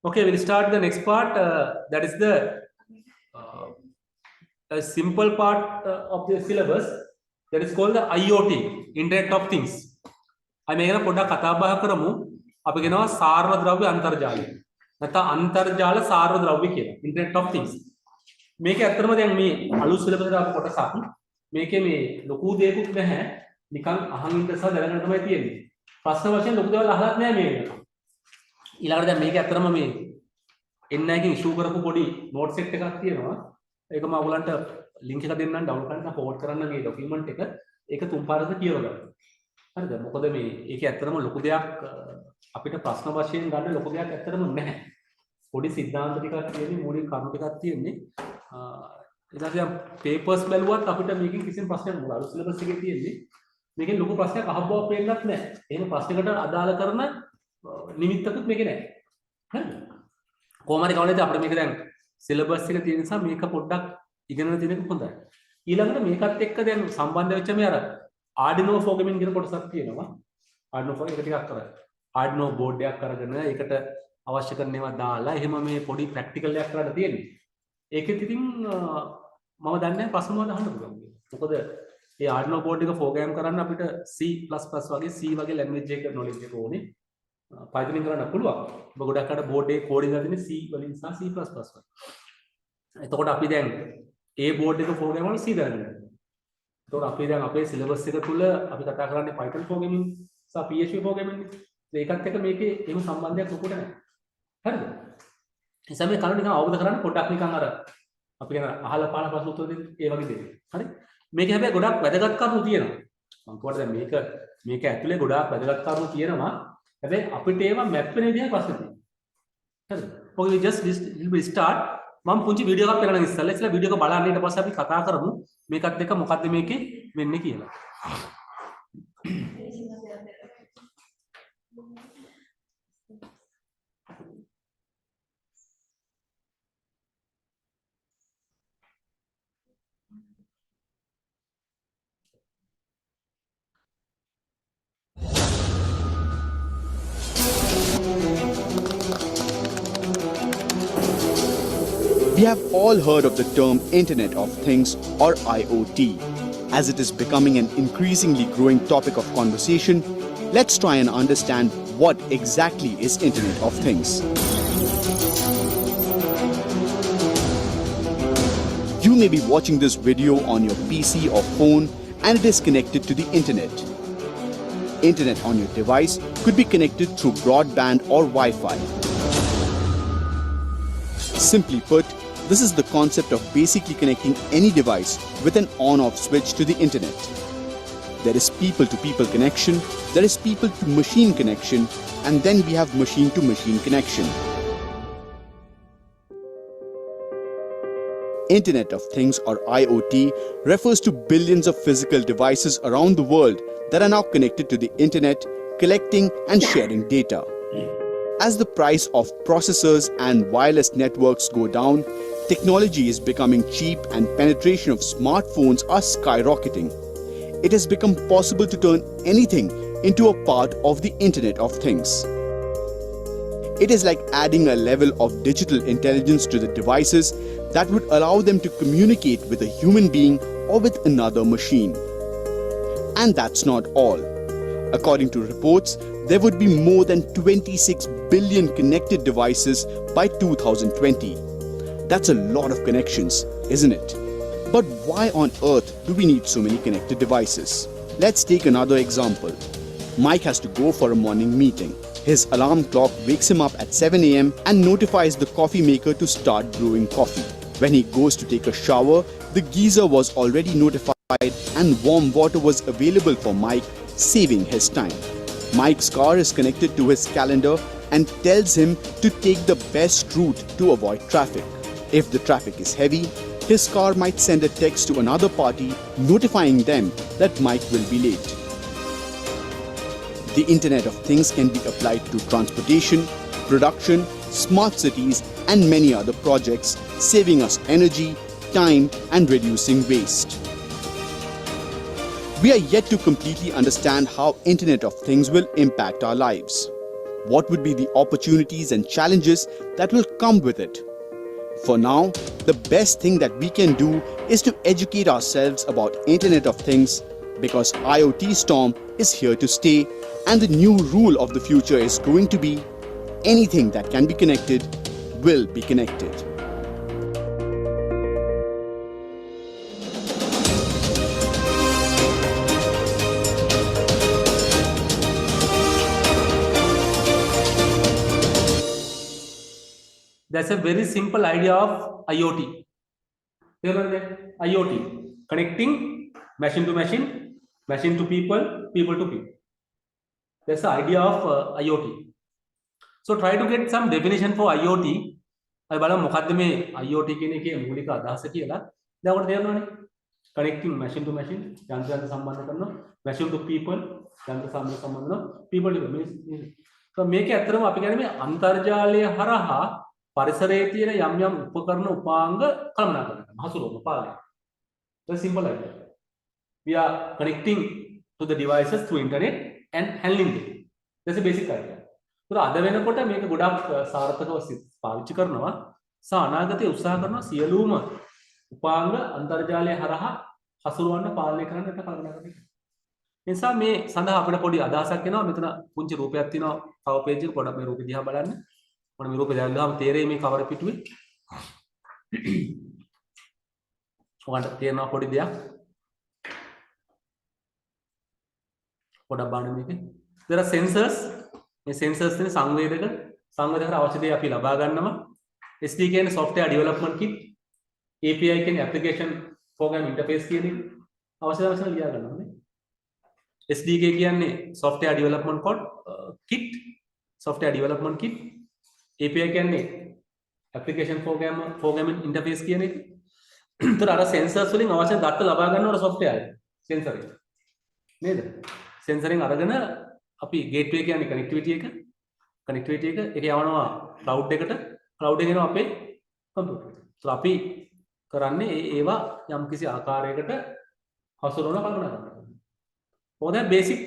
Okay, we'll start the next part. That is the a simple part of the syllabus. That is called the IoT, Internet of Things. I may have put a kataba karamu, Apagano, Sarva Dravi Antarjali. Nata Antarjala Sarva Dravi, Internet of Things. Make a thermo than me, Alu syllabus of Potasapi, make me Luku de Cook Mehe, become a hung in the southern and my theory. First version look the Lahat name. Ilada make a thermo me. එන්නකින් ඉෂුව කරපු පොඩි note set එකක් තියෙනවා. ඒක මම ඔයගලන්ට link එක දෙන්නම් download කරන්න ෆෝවර්ඩ් කරන්න මේ ડોකියුමන්ට් එක. ඒක තුන් පාරකට කියව ගන්න. හරිද? මොකද මේ ඒකේ ඇත්තටම ලොකු දෙයක් අපිට ප්‍රශ්න වශයෙන් ගන්න ලොකු දෙයක් ඇත්තටම නැහැ. පොඩි සිද්ධාන්ත ටිකක් තියෙන්නේ මූලික කරුණු ටිකක් තියෙන්නේ. ඊට පස්සේ පේපර්ස් බැලුවත් අපිට මේකෙන් කිසිම ප්‍රශ්නයක් නෑ. අලුත් සිලබස් එකේ තියෙන්නේ. මේකෙන් ලොකු ප්‍රශ්නයක් අහබව පේන්නත් නැහැ. එහෙම ප්‍රශ්නයකට අදාළ කරන නිමිත්තකුත් මේකේ නැහැ. හරිද? කොහොමද කවුරුද අපිට මේක දැන් සිලබස් එක තියෙන නිසා මේක පොඩ්ඩක් ඉගෙනගෙන තියෙන එක හොඳයි. ඊළඟට මේකත් එක්ක දැන් සම්බන්ධ වෙච්ච මේ අර Arduino programming කියන කොටසක් තියෙනවා. Arduino එක ටිකක් කරා. Arduino board එකක් අරගෙන ඒකට අවශ්‍ය කරන ඒවා දාලා එහෙම මේ පොඩි ප්‍රැක්ටිකල් එකක් කරන්න තියෙන්නේ. ඒකෙත් ඉතින් මම දන්නේ ප්‍රශ්න මොනවද අහන්න පුළුවන් කියලා. මොකද මේ Arduino board එක program කරන්න අපිට C++ වගේ C වගේ language එක knowledge එක ඕනේ. Python කරන්න පුළුවන්. ඔබ ගොඩක් අර බෝඩ් එකේ කෝඩින් හදන්නේ C වලින් සහ C++ වලින්. එතකොට අපි දැන් A බෝඩ් එක ප්‍රෝග්‍රෑම් වල C දාගන්නවා. එතකොට අපි දැන් අපේ සිලබස් එක තුල අපි කතා කරන්නේ Python programming සහ PHP programming. ඒකත් එක්ක මේකේ එහෙම සම්බන්ධයක් ලොකුට නැහැ. හරිද? ඒ සමේ කරුණු නිකන් අවබෝධ කරගන්න පොඩ්ඩක් නිකන් අර අපි කියන අහලා පාන ප්‍රශ්න උත්තර දෙන්න ඒ වගේ දෙයක්. හරි? මේකේ හැබැයි ගොඩක් වැදගත් කරුණු තියෙනවා. මම කියවල දැන් මේක ඇතුලේ ගොඩාක් වැදගත් කරුණු තියෙනවා. හැබැයි අපිට ඒවා මැප් වෙන විදිහ ප්‍රශ්න තියෙනවා. හරිද? ඔය just will start මම පුංචි වීඩියෝ එකක් පෙන්නන ඉස්සෙල්ලා වීඩියෝ එක බලන්න ඊට පස්සේ අපි කතා කරමු මේකත් එක්ක මොකද්ද මේකේ වෙන්නේ කියලා. We have all heard of the term Internet of Things or IoT. As it is becoming an increasingly growing topic of conversation, let's try and understand what exactly is Internet of Things. You may be watching this video on your PC or phone and it is connected to the Internet. Internet on your device could be connected through broadband or Wi-Fi. Simply put, this is the concept of basically connecting any device with an on-off switch to the internet. There is people-to-people connection, there is people-to-machine connection, and then we have machine-to-machine connection. Internet of Things or IoT refers to billions of physical devices around the world that are now connected to the internet, collecting and sharing data. As the price of processors and wireless networks go down, technology is becoming cheap and penetration of smartphones are skyrocketing. It has become possible to turn anything into a part of the Internet of Things. It is like adding a level of digital intelligence to the devices that would allow them to communicate with a human being or with another machine. And that's not all. According to reports, there would be more than 26 billion connected devices by 2020. That's a lot of connections, isn't it? But why on earth do we need so many connected devices? Let's take another example. Mike has to go for a morning meeting. His alarm clock wakes him up at 7 a.m. and notifies the coffee maker to start brewing coffee. When he goes to take a shower, the geyser was already notified and warm water was available for Mike, saving his time. Mike's car is connected to his calendar and tells him to take the best route to avoid traffic. If the traffic is heavy, his car might send a text to another party notifying them that Mike will be late. The Internet of Things can be applied to transportation, production, smart cities and many other projects, saving us energy, time and reducing waste. We are yet to completely understand how Internet of Things will impact our lives. what would be the opportunities and challenges that will come with it. For now, the best thing that we can do is to educate ourselves about Internet of Things, because IoT storm is here to stay, and the new rule of the future is going to be anything that can be connected will be connected. That's a very simple idea of IoT. IoT, connecting machine to machine, machine to people, people to people. That's the idea of IoT. So try to get some definition for IoT. අපි බලමු මොකද්ද මේ IoT කියන එකේ මූලික අදහස කියලා. දැන් ඔකට තේරෙනවනේ. Connecting machine to machine, යන්ත්‍රයන්ට සම්බන්ධ කරනවා, machine to people, යන්ත්‍ර සම්බන්ධ කරනවා, people to people. So මේක ඇත්තටම අපි කියන්නේ මේ අන්තර්ජාලය හරහා පරිසරයේ තියෙන යම් යම් උපකරණ උපාංග කළමනාකරණය කරනවා. හසුරුවම පාලනය. Very simple idea. We are connecting to the devices through internet and handling them. That's a basic idea. So අද වෙනකොට මේක ගොඩක් සාර්ථකව පාවිච්චි කරනවා. සා අනාගතයේ උත්සාහ කරනවා සියලුම උපාංග අන්තර්ජාලය හරහා හසුරවන්න පාලනය කරන්න කල්පනා කරනවා. ඒ නිසා මේ සඳහා අපිට පොඩි අදහසක් එනවා. මෙතන පුංචි රූපයක් තියෙනවා. කවර් පේජ් එක පොඩක් මේ රූපෙ දිහා බලන්න. මොන මේ රූපේ දැල්ලාම තේරෙයි මේ කවර පිටුවේ. ඔයාලට තේරෙනවා පොඩි දෙයක්. පොඩක් බලන්න මේකේ. there are sensors. මේ sensors තියෙන සංවේදක අවශ්‍ය දේ අපි ලබා ගන්නවා. SDK කියන්නේ software development kit. API කියන්නේ application program interface කියන එක. අවශ්‍ය දවසට ලියා ගන්නවා නේ. SDK කියන්නේ software development kit. software development kit. API කියන්නේ application programming interface කියන එක. ඒතර අර sensors වලින් අවශ්‍ය data ලබා ගන්නවර software එක. sensor එක. නේද? sensor එකෙන් අරගෙන අපි gateway කියන්නේ connectivity එක. connectivity එක ඒක යවනවා cloud එකට. cloud එක එනවා අපේ computer එකට. ඒතර අපි කරන්නේ ඒවා යම්කිසි ආකාරයකට හසුරවන කල්පනා කරනවා. මොකද basic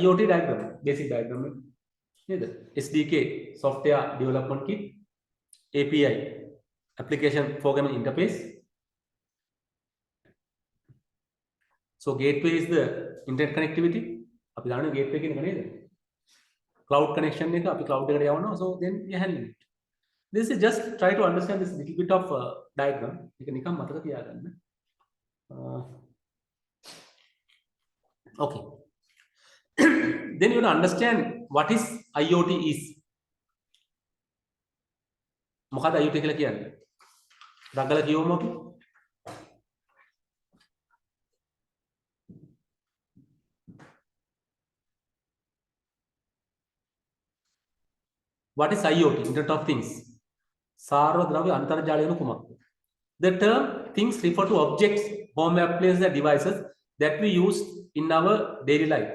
IoT diagram. basic diagram නේද? SDK software development kit, API application programming interface. So gateway is the internet connectivity. අපි දන්නේ gateway කියන එක නේද? Cloud connection එක අපි cloud එකට යවනවා. So then we handle it. This is just try to understand this little bit of diagram. ඒක නිකන් මතක තියාගන්න. Okay. Then you will understand what is IoT is. මොකද IoT කියලා කියන්නේ? රගල කියවමු අපි. What is IoT? Internet of Things. සාර්ව ද්‍රව්‍ය අන්තර්ජාලය වෙන කුමක්ද? The term things refer to objects, home appliances and devices that we use in our daily life.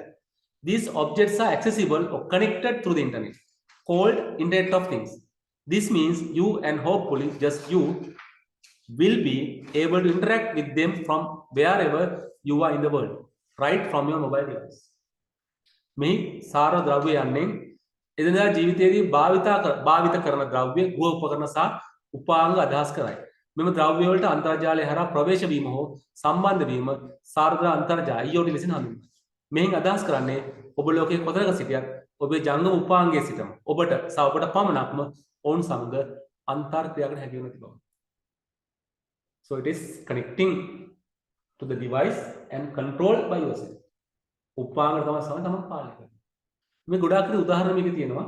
These objects are accessible or connected through the internet, called Internet of Things. This means you and hopefully just you will be able to interact with them from wherever you are in the world, right from your mobile device. මේ සාර ද්‍රව්‍යයන්ෙන් එදිනදා ජීවිතයේදී භාවිත කරන ද්‍රව්‍ය ගෘහ උපකරණ සහ උපාංග අදහස් කරයි. මෙම ද්‍රව්‍ය වලට අන්තර්ජාලය හරහා ප්‍රවේශ වීම හෝ සම්බන්ධ වීම සාර්ධ අන්තර්ජාල IoT ලෙසින් හඳුන්වනවා. මෙහින් අදහස් කරන්නේ ඔබ ලෝකයේ කොතනක සිටියත් ඔබේ ජංගම උපාංගයේ සිටම ඔබට සහ ඔබට පමණක්ම ඔවුන් සමග අන්තර් ක්‍රියාවකට හැකි වෙන තිබව. So it is connecting to the device and controlled by yourself. උපාංග තමයි තමයි පාලනය කරන්නේ. මේ ගොඩාක් උදාහරණ මේක තියෙනවා.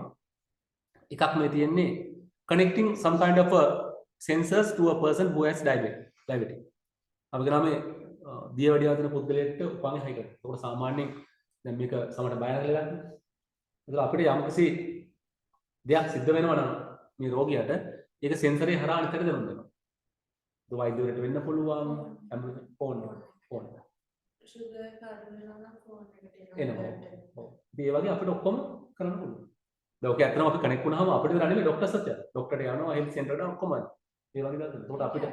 එකක් මේ තියෙන්නේ connecting some kind of a sensors to a person who has diabetes. අපි කරා මේ දියවැඩියා දෙන පුද්ගලයෙක්ට උපාංග හයි කරනවා. ඒක සාමාන්‍යයෙන් දැන් මේක සමහරට බය නැගලා ගන්න. ඒක අපිට යම්කිසි දෙයක් සිද්ධ වෙනවා නම් මේ රෝගියාට ඒක සෙන්සරේ හරහා අනිතට දෙන්න වෙනවා. ඒක වෛද්‍යවරයෙකුට වෙන්න පුළුවන්, ෆෝන් ෂුගර් කාඩ් වෙනවා නම් ෆෝන් එකට එනවා. ඔව්. ඒ වගේ අපිට ඔක්කොම කරන්න පුළුවන්. දැන් ඔක ඇත්තටම අපි කනෙක්ට් වුණාම අපිට විතර නෙමෙයි ડોක්ටර්ස් අතට. ડોක්ටර්ට යනවා හෙල්ත් සෙන්ටර් එකට ඔක්කොම. ඒ වගේ දා. ඒකට අපිට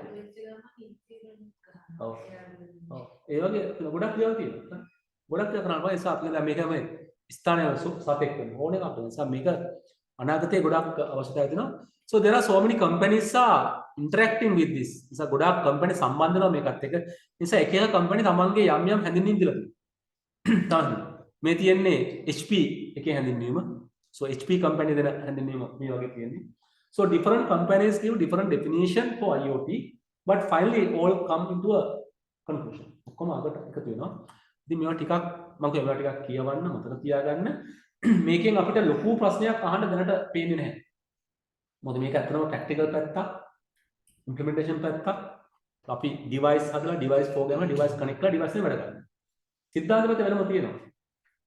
ඔව්. ඔව්. ඒ වගේ ගොඩක් දේවල් තියෙනවා. ගොඩක් දේවල් කරනවා. ඒ නිසා අපි දැන් මේක මේ ස්ථානීය සතෙක් වෙන ඕන එකක්. ඒ නිසා මේක අනාගතයේ ගොඩක් අවශ්‍යතාවය තියෙනවා. So there are so many companies are interacting with this. නිසා ගොඩාක් company සම්බන්ධ වෙනවා මේකත් එක්ක. නිසා එක එක company තමන්ගේ යම් යම් හැඳින්වීම් දීලා තියෙනවා. මේ තියෙන්නේ HP එකේ හැඳින්වීම. So HP company දෙන හැඳින්වීම මේ වගේ තියෙන්නේ. So different companies give different definition for IoT, but finally all come into a conclusion. ඔක්කොම අකට එකතු වෙනවා. ඉතින් මේවා ටිකක් මම කියනවා ටිකක් කියවන්න මතක තියාගන්න. මේකෙන් අපිට ලොකු ප්‍රශ්නයක් අහන්න දැනට පේන්නේ නැහැ. මොකද මේක ඇත්තටම ප්‍රැක්ටිකල් පැත්තක්, ඉම්ප්ලිමන්ටේෂන් පැත්තක්. අපි ඩිවයිස් හදලා ඩිවයිස් ප්‍රෝග්‍රෑම් කරලා ඩිවයිස් කනෙක්ට් කරලා ඩිවයිස් එක වැඩ කරනවා. සිද්ධාන්ත පැත්ත වෙනම තියෙනවා.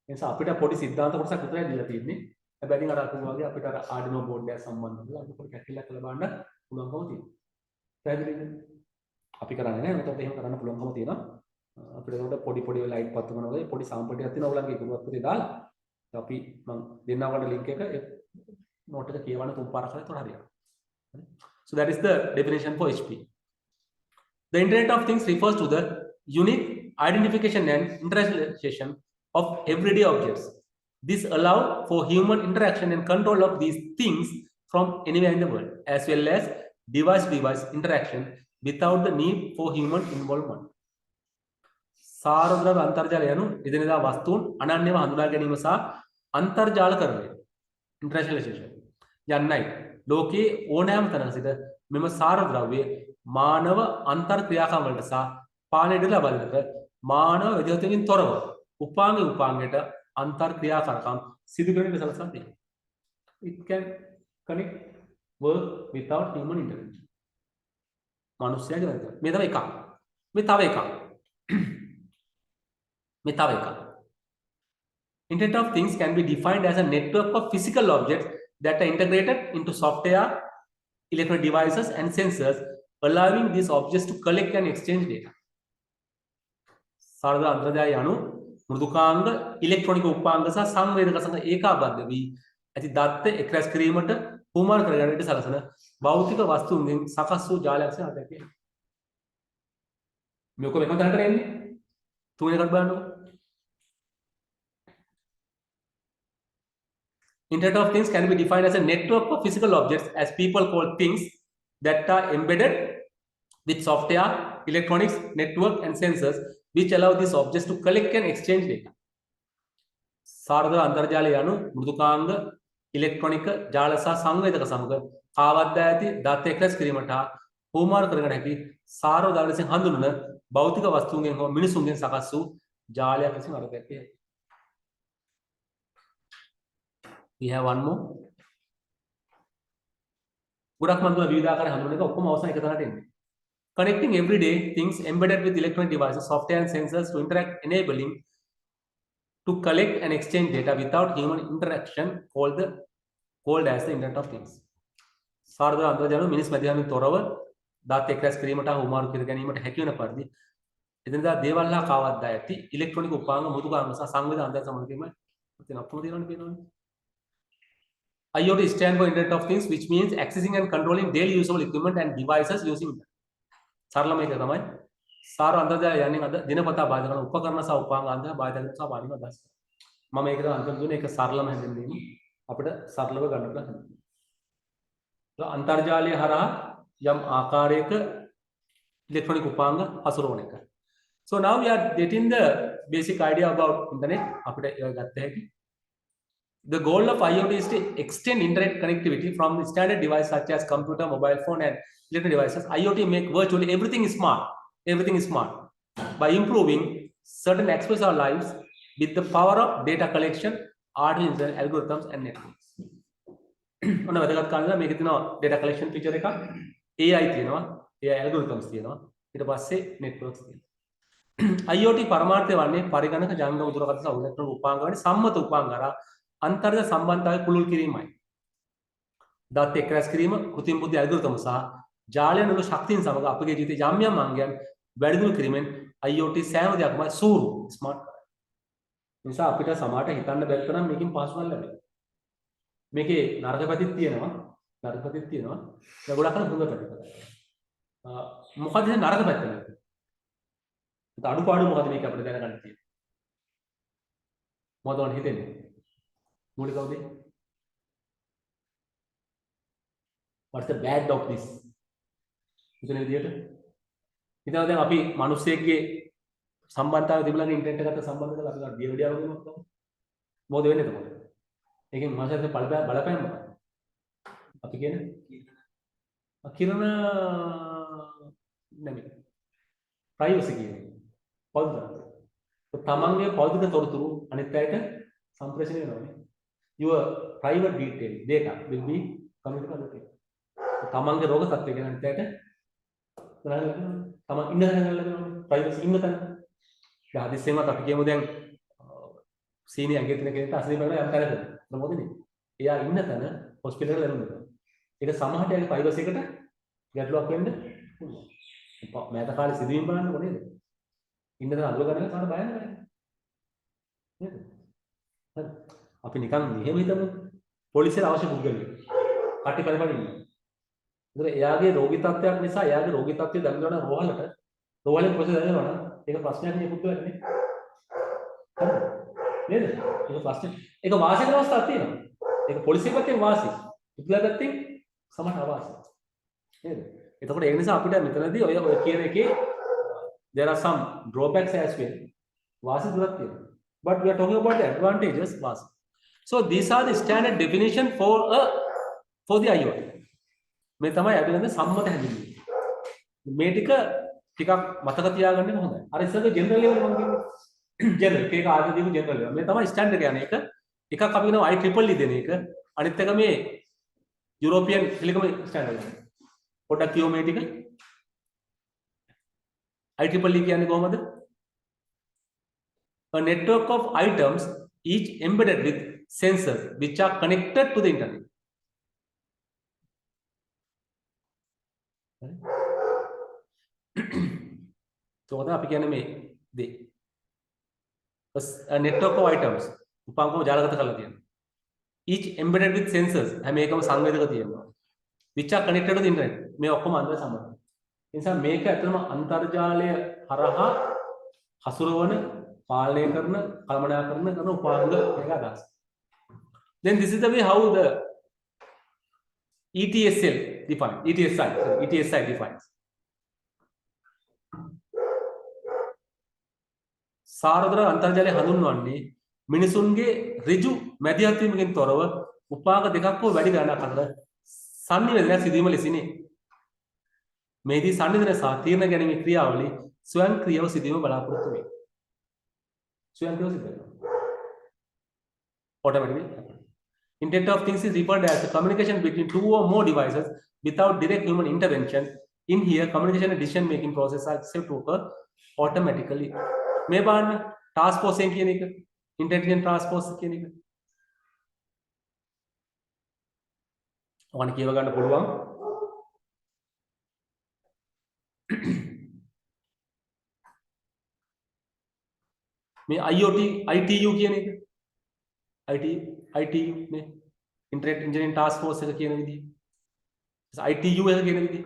ඒ නිසා අපිට පොඩි සිද්ධාන්ත කොටසක් විතරයි දීලා තියෙන්නේ. හැබැයි අර අකුරු වගේ අපිට අර ආඩිනෝ බෝඩ් එක සම්බන්ධ කරලා අපි පොඩි කැටලක් කරලා බලන්න පුළුවන්කම තියෙනවා. පැහැදිලිද? අපි කරන්නේ නැහැ. මෙතනත් එහෙම කරන්න පුළුවන්කම තියෙනවා. අපිට උඩ පොඩි ලයිට් පත්තු කරනවා වගේ පොඩි සාම්පල් ටිකක් තියෙනවා ඔයගලගේ ගුරුවත් පුතේ දාලා. අපි මම දෙන්නවට ලින්ක් එක නෝට් එක කියවන්න තුන් පාරක් කරලා ඒතකොට හරියනවා. So that is the definition for HP. The Internet of Things refers to the unique identification and interpretation of everyday objects. This allows for human interaction and control of these things from anywhere in the world, as well as device-to-device interaction without the need for human involvement. සාරද්‍රව අන්තර්ජාලය යනු එදිනෙදා වස්තුන් අනන්‍යව හඳුනා ගැනීම සහ අන්තර්ජාලකරණය ඉන්ටර්නැෂනලයිසේෂන් යන්නයි ලෝකයේ ඕනෑම තැනක සිට මෙම සාරද්‍රව්‍ය මානව අන්තර් ක්‍රියාකම් වලට සහ පාලනයට ලබන්නට මානව විද්‍යාවකින් තොරව උපාංගයට අන්තර් ක්‍රියාකාරකම් සිදු කරන සලසන දෙයක්. It can connect work without human intervention. මනුස්සයාගේ වැඩ. මේ තමයි එකක්. මේ තව එකක්. Internet of Things can be defined as a network of physical objects that are integrated into software, electronic devices and sensors, allowing these objects to collect and exchange data. සාරද අන්තර්ජාලය යනු මෘදුකාංග, ඉලෙක්ට්‍රොනික උපාංග සහ සංවේදක සංග ඒකාබද්ධ වී ඇති දත්ත එක්රැස් කිරීමට හුවමාරු කර ගැනීමට සලසන භෞතික වස්තුන්ගෙන් සකස් වූ ජාලයක් සේ අධ්‍යයනය. මේක එකම තැනකට එන්නේ. තුන්වෙනි එකට බලන්නකො. Internet of Things can be defined as a network of physical objects, as people call things that are embedded with software, electronics, network and sensors which allow these objects to collect and exchange data. සාරද අන්තර්ජාලය යනු මෘදුකාංග, ඉලෙක්ට්‍රොනික ජාල සහ සංවේදක සමග කාවද්දා ඇති දත් එක්රැස් කිරීමට හුවමාරු කරගෙන හැකි සාරද ලෙසින් හඳුන්වන භෞතික වස්තුන්ගෙන් හෝ මිනිසුන්ගෙන් සකස් වූ ජාලයක් ලෙසින් අර්ථකථනය. We have one more. ගොඩක් මම දුන විවිධාකාර හඳුන්වන එක ඔක්කොම අවසන් එක තැනට එන්නේ. Connecting everyday things embedded with electronic devices, software and sensors to interact, enabling to collect and exchange data without human interaction called as the Internet of Things. සාරද අන්තර්ජාලය මිනිස් මැදිහමින් තොරව දත් එක්රැස් කිරීමට හුවමාරු කර ගැනීමට හැකි වන පරිදි එදිනදා දේවල් හා කාවද්දා ඇති ඉලෙක්ට්‍රොනික උපාංග, මෘදුකාංග සහ සංවේදක අන්තර් සම්බන්ධ කිරීම තියෙන අපතම තියෙනවනේ පේනවනේ. IoT stands for Internet of Things, which means accessing and controlling daily usable equipment and devices using internet. සරලම එක තමයි සාර අන්තර්ජාලය යන්නේ අද දිනපතා භාවිත කරන උපකරණ සහ උපාංග අන්තර භාවිත කරන සහ පාවිච්චි කරන අදහස්. මම ඒකට අන්තර්ජාලය දුන්නේ ඒක සරලම හැඳින්වීම අපිට සරලව ගන්න පුළුවන්. අන්තර්ජාලය හරහා යම් ආකාරයක ඉලෙක්ට්‍රොනික උපාංග හසුරවන එක. So now we are getting the basic idea about internet. අපිට ඒක ගත්ත හැකි. The goal of IoT is to extend internet connectivity from the standard device such as computer, mobile phone and electronic devices. IoT make virtually everything is smart. Everything is smart. By improving certain aspects of our lives with the power of data collection, artificial algorithms and networks. ඔන්න වැදගත් කාරණා මේකේ තියෙනවා data collection feature එකක්, AI තියෙනවා, AI algorithms තියෙනවා, ඊට පස්සේ networks තියෙනවා. IoT පරමාර්ථය වන්නේ පරිගණක ජංගම දුරකථන සහ ඉලෙක්ට්‍රොනික උපාංග වැනි සම්මත උපාංග හරහා අන්තර්ජ සම්බන්ධතාවය පුළුල් කිරීමයි. දත් එක්රැස් කිරීම, කෘත්‍රිම බුද්ධි ඇල්ගොරිතම් සහ ජාලයන් වල ශක්තියින් සමග අපගේ ජීවිතයේ යම් යම් අංගයන් වැඩිදියුණු කිරීමෙන් IoT සෑම දෙයක්ම සූරු ස්මාර්ට් කරයි. ඒ නිසා අපිට සමාජයට හිතන්න බැරි තරම් මේකෙන් පහසුකම් ලැබෙනවා. මේකේ නරක පැතිත් තියෙනවා. දැන් ගොඩක් අය හොඳ පැතිත්. මොකද නරක පැත්ත නැද්ද? ඒක අඩුපාඩු මොකද මේක අපිට දැනගන්න තියෙන්නේ. මොකද ඔන්න හිතෙන්නේ? මූලිකව දෙන්නේ What's the bad of this? ඉතින් විදියට ඉතින් දැන් අපි මිනිස්සෙක්ගේ සම්බන්ධතාවය තිබුණානේ ඉන්ටර්නෙට් එකට සම්බන්ධ කරලා අපි ගන්න දියවැඩියා වගේ මොකද? මොකද වෙන්නේ එතකොට? ඒකෙන් මාසයට බලපෑම මොකක්ද? අපි කියන්නේ කිරණ නෙමෙයි. ප්‍රයිවසි කියන්නේ. පෞද්ගල. තමන්ගේ පෞද්ගලික තොරතුරු අනිත් අයට සම්ප්‍රේෂණය වෙනවානේ. Your private detail data will be communicated. තමන්ගේ රෝග තත්ත්වය ගැන අනිත් අයට තමන් ඉන්න තැන ලැබෙනවා. ප්‍රයිවසි ඉන්න තැන. දැන් හදිස්සියෙන්වත් අපි කියමු දැන් සීනියර් ඇඟේ තියෙන කෙනෙක්ට අසනීප වෙනවා යම් තැනක. මොකදනේ? එයා ඉන්න තැන හොස්පිටල් එකට ලැබෙනවා. ඒක සමහරට යාගේ ප්‍රයිවසි එකට ගැටලුවක් වෙන්න පුළුවන්. මෑත කාලේ සිදුවීම් බලන්නකො නේද? ඉන්න තැන අඳුර ගන්න කාට බය නැහැ. නේද? හරි. අපි නිකන් මෙහෙම හිතමු. පොලිසියට අවශ්‍ය පුද්ගලයෙක්. කටි පරිපරි ඉන්නවා. ඒතර එයාගේ රෝගී තත්ත්වයක් නිසා එයාගේ රෝගී තත්ත්වය දැනගන්න රෝහලේ ප්‍රොසෙස් කරනවා නම් ඒක ප්‍රශ්නයක් නේ පුද්ගලයාට නේ. හරිද? නේද? ඒක ප්‍රශ්නේ. ඒක වාසික අවස්ථාවක් තියෙනවා. ඒක පොලිසිය පැත්තෙන් වාසි. පුද්ගලයා පැත්තෙන් සමහර අවාසි. නේද? එතකොට ඒ නිසා අපිට මෙතනදී ඔය කියන එකේ there are some drawbacks as well. වාසි දුරක් තියෙනවා. But we are talking about the advantages වාසි. So these are the standard definition for the IoT. මේ තමයි අභිනන්ද සම්මත හැඳින්වීම. මේ ටිකක් මතක තියාගන්න හොඳයි. අර ඉස්සරහ ජෙනරල් ලෙවල් මම කියන්නේ ජෙනරල් කේක ආදී දීපු ජෙනරල් ලෙවල්. මේ තමයි ස්ටෑන්ඩඩ් කියන්නේ එක. එකක් අපි කියනවා IEEE දෙන එක. අනිත් එක මේ යුරෝපියන් ටෙලිකොම් ස්ටෑන්ඩඩ් එක. පොඩ්ඩක් කියෝ මේ ටික. IEEE කියන්නේ කොහොමද? A network of items each embedded with sensors which are connected to the internet. So අපි කියන්නේ මේ දේ. A network of items උපංගම ජාලගත කරලා තියෙනවා. Each embedded with sensors හැම එකම සංවේදක තියෙනවා. which are connected to the internet. මේ ඔක්කොම අන්තර් සම්බන්ධයි. ඒ නිසා මේක ඇත්තටම අන්තර්ජාලය හරහා හසුරවන පාලනය කරන කළමනාකරන කරන උපාංග මේක අදහස්. Then this is the way how the ETSI defines. සාරදර අන්තර්ජාලය හඳුන්වන්නේ මිනිසුන්ගේ ඍජු මැදිහත් වීමකින් තොරව උපාංග දෙකක් හෝ වැඩි ගණනක් අතර සංනිවේදනයක් සිදුවීම ලෙසිනේ. මේදී සංනිවේදන සහ තීරණ ගැනීමේ ක්‍රියාවලිය ස්වයංක්‍රීයව සිදුවීම බලාපොරොත්තු වේ. ස්වයංක්‍රීයව සිදු වෙනවා. Automatically. Internet of Things is referred as a communication between two or more devices without direct human intervention. In here, communication and decision making process are said to occur automatically. මේ බලන්න ටාස්ක් ෆෝස් එක කියන එක intelligent task force කියන එක. ඔන්න කියව ගන්න පුළුවන්. මේ IoT ITU කියන එක ITU නේ ඉන්ටර්නෙට් ඉන්ජිනියරින් ටාස්ක් ෆෝස් එක කියන විදිහ. ITU එක කියන විදිහ.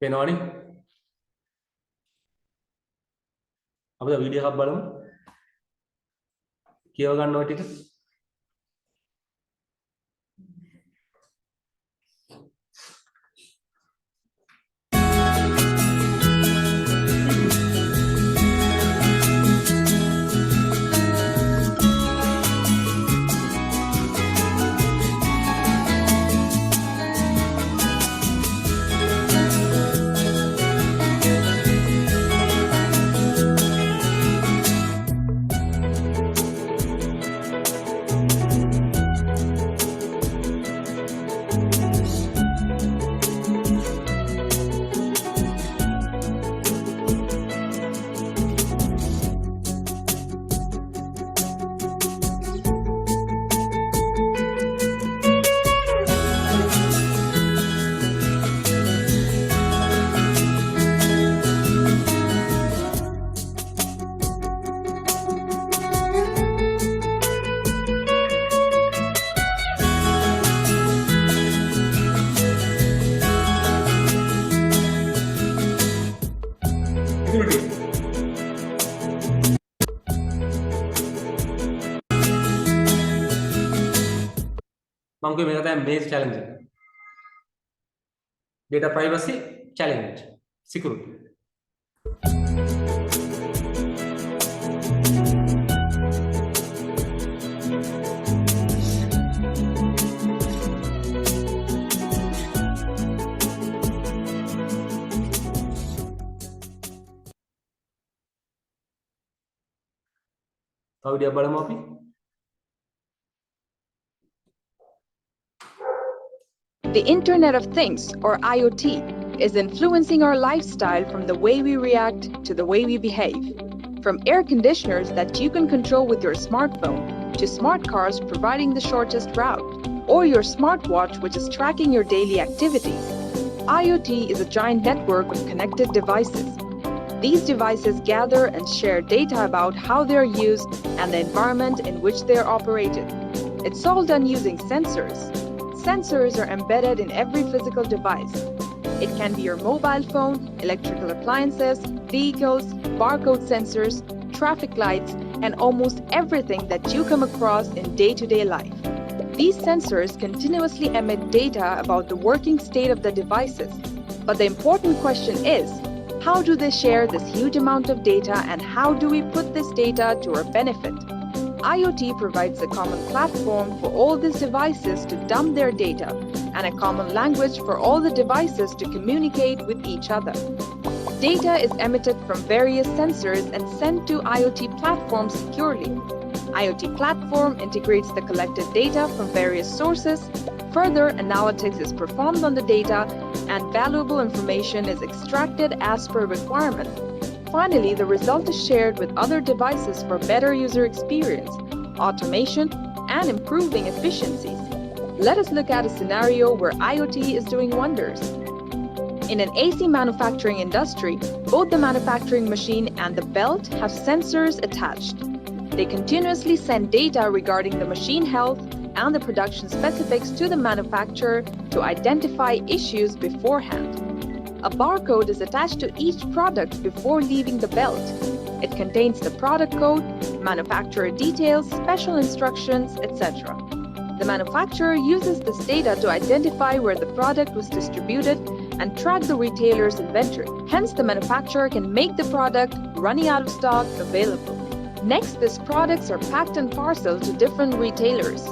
පේනවනේ. අපි වීඩියෝ එකක් බලමු. කියව ගන්න ඔය ටික. මම කිව්වේ මේක තමයි මේජර් challenge එක. data privacy challenge security. තව විදියක් බලමු අපි. The Internet of Things, or IoT, is influencing our lifestyle from the way we react to the way we behave. From air conditioners that you can control with your smartphone, to smart cars providing the shortest route, or your smartwatch which is tracking your daily activities. IoT is a giant network of connected devices. These devices gather and share data about how they are used and the environment in which they are operated. It's all done using sensors. Sensors are embedded in every physical device. It can be your mobile phone, electrical appliances, vehicles, barcode sensors, traffic lights, and almost everything that you come across in day-to-day life. These sensors continuously emit data about the working state of the devices. But the important question is, how do they share this huge amount of data, and how do we put this data to our benefit? IoT provides a common platform for all these devices to dump their data and a common language for all the devices to communicate with each other. Data is emitted from various sensors and sent to IoT platforms securely. IoT platform integrates the collected data from various sources. Further analytics is performed on the data and valuable information is extracted as per requirement. Finally, the result is shared with other devices for better user experience, automation, and improving efficiencies. Let us look at a scenario where IoT is doing wonders. In an AC manufacturing industry, both the manufacturing machine and the belt have sensors attached. They continuously send data regarding the machine health and the production specifics to the manufacturer to identify issues beforehand. A barcode is attached to each product before leaving the belt. It contains the product code, manufacturer details, special instructions, etc. The manufacturer uses this data to identify where the product was distributed and track the retailer's inventory. Hence, the manufacturer can make the product running out of stock available. Next, these products are packed and parceled to different retailers.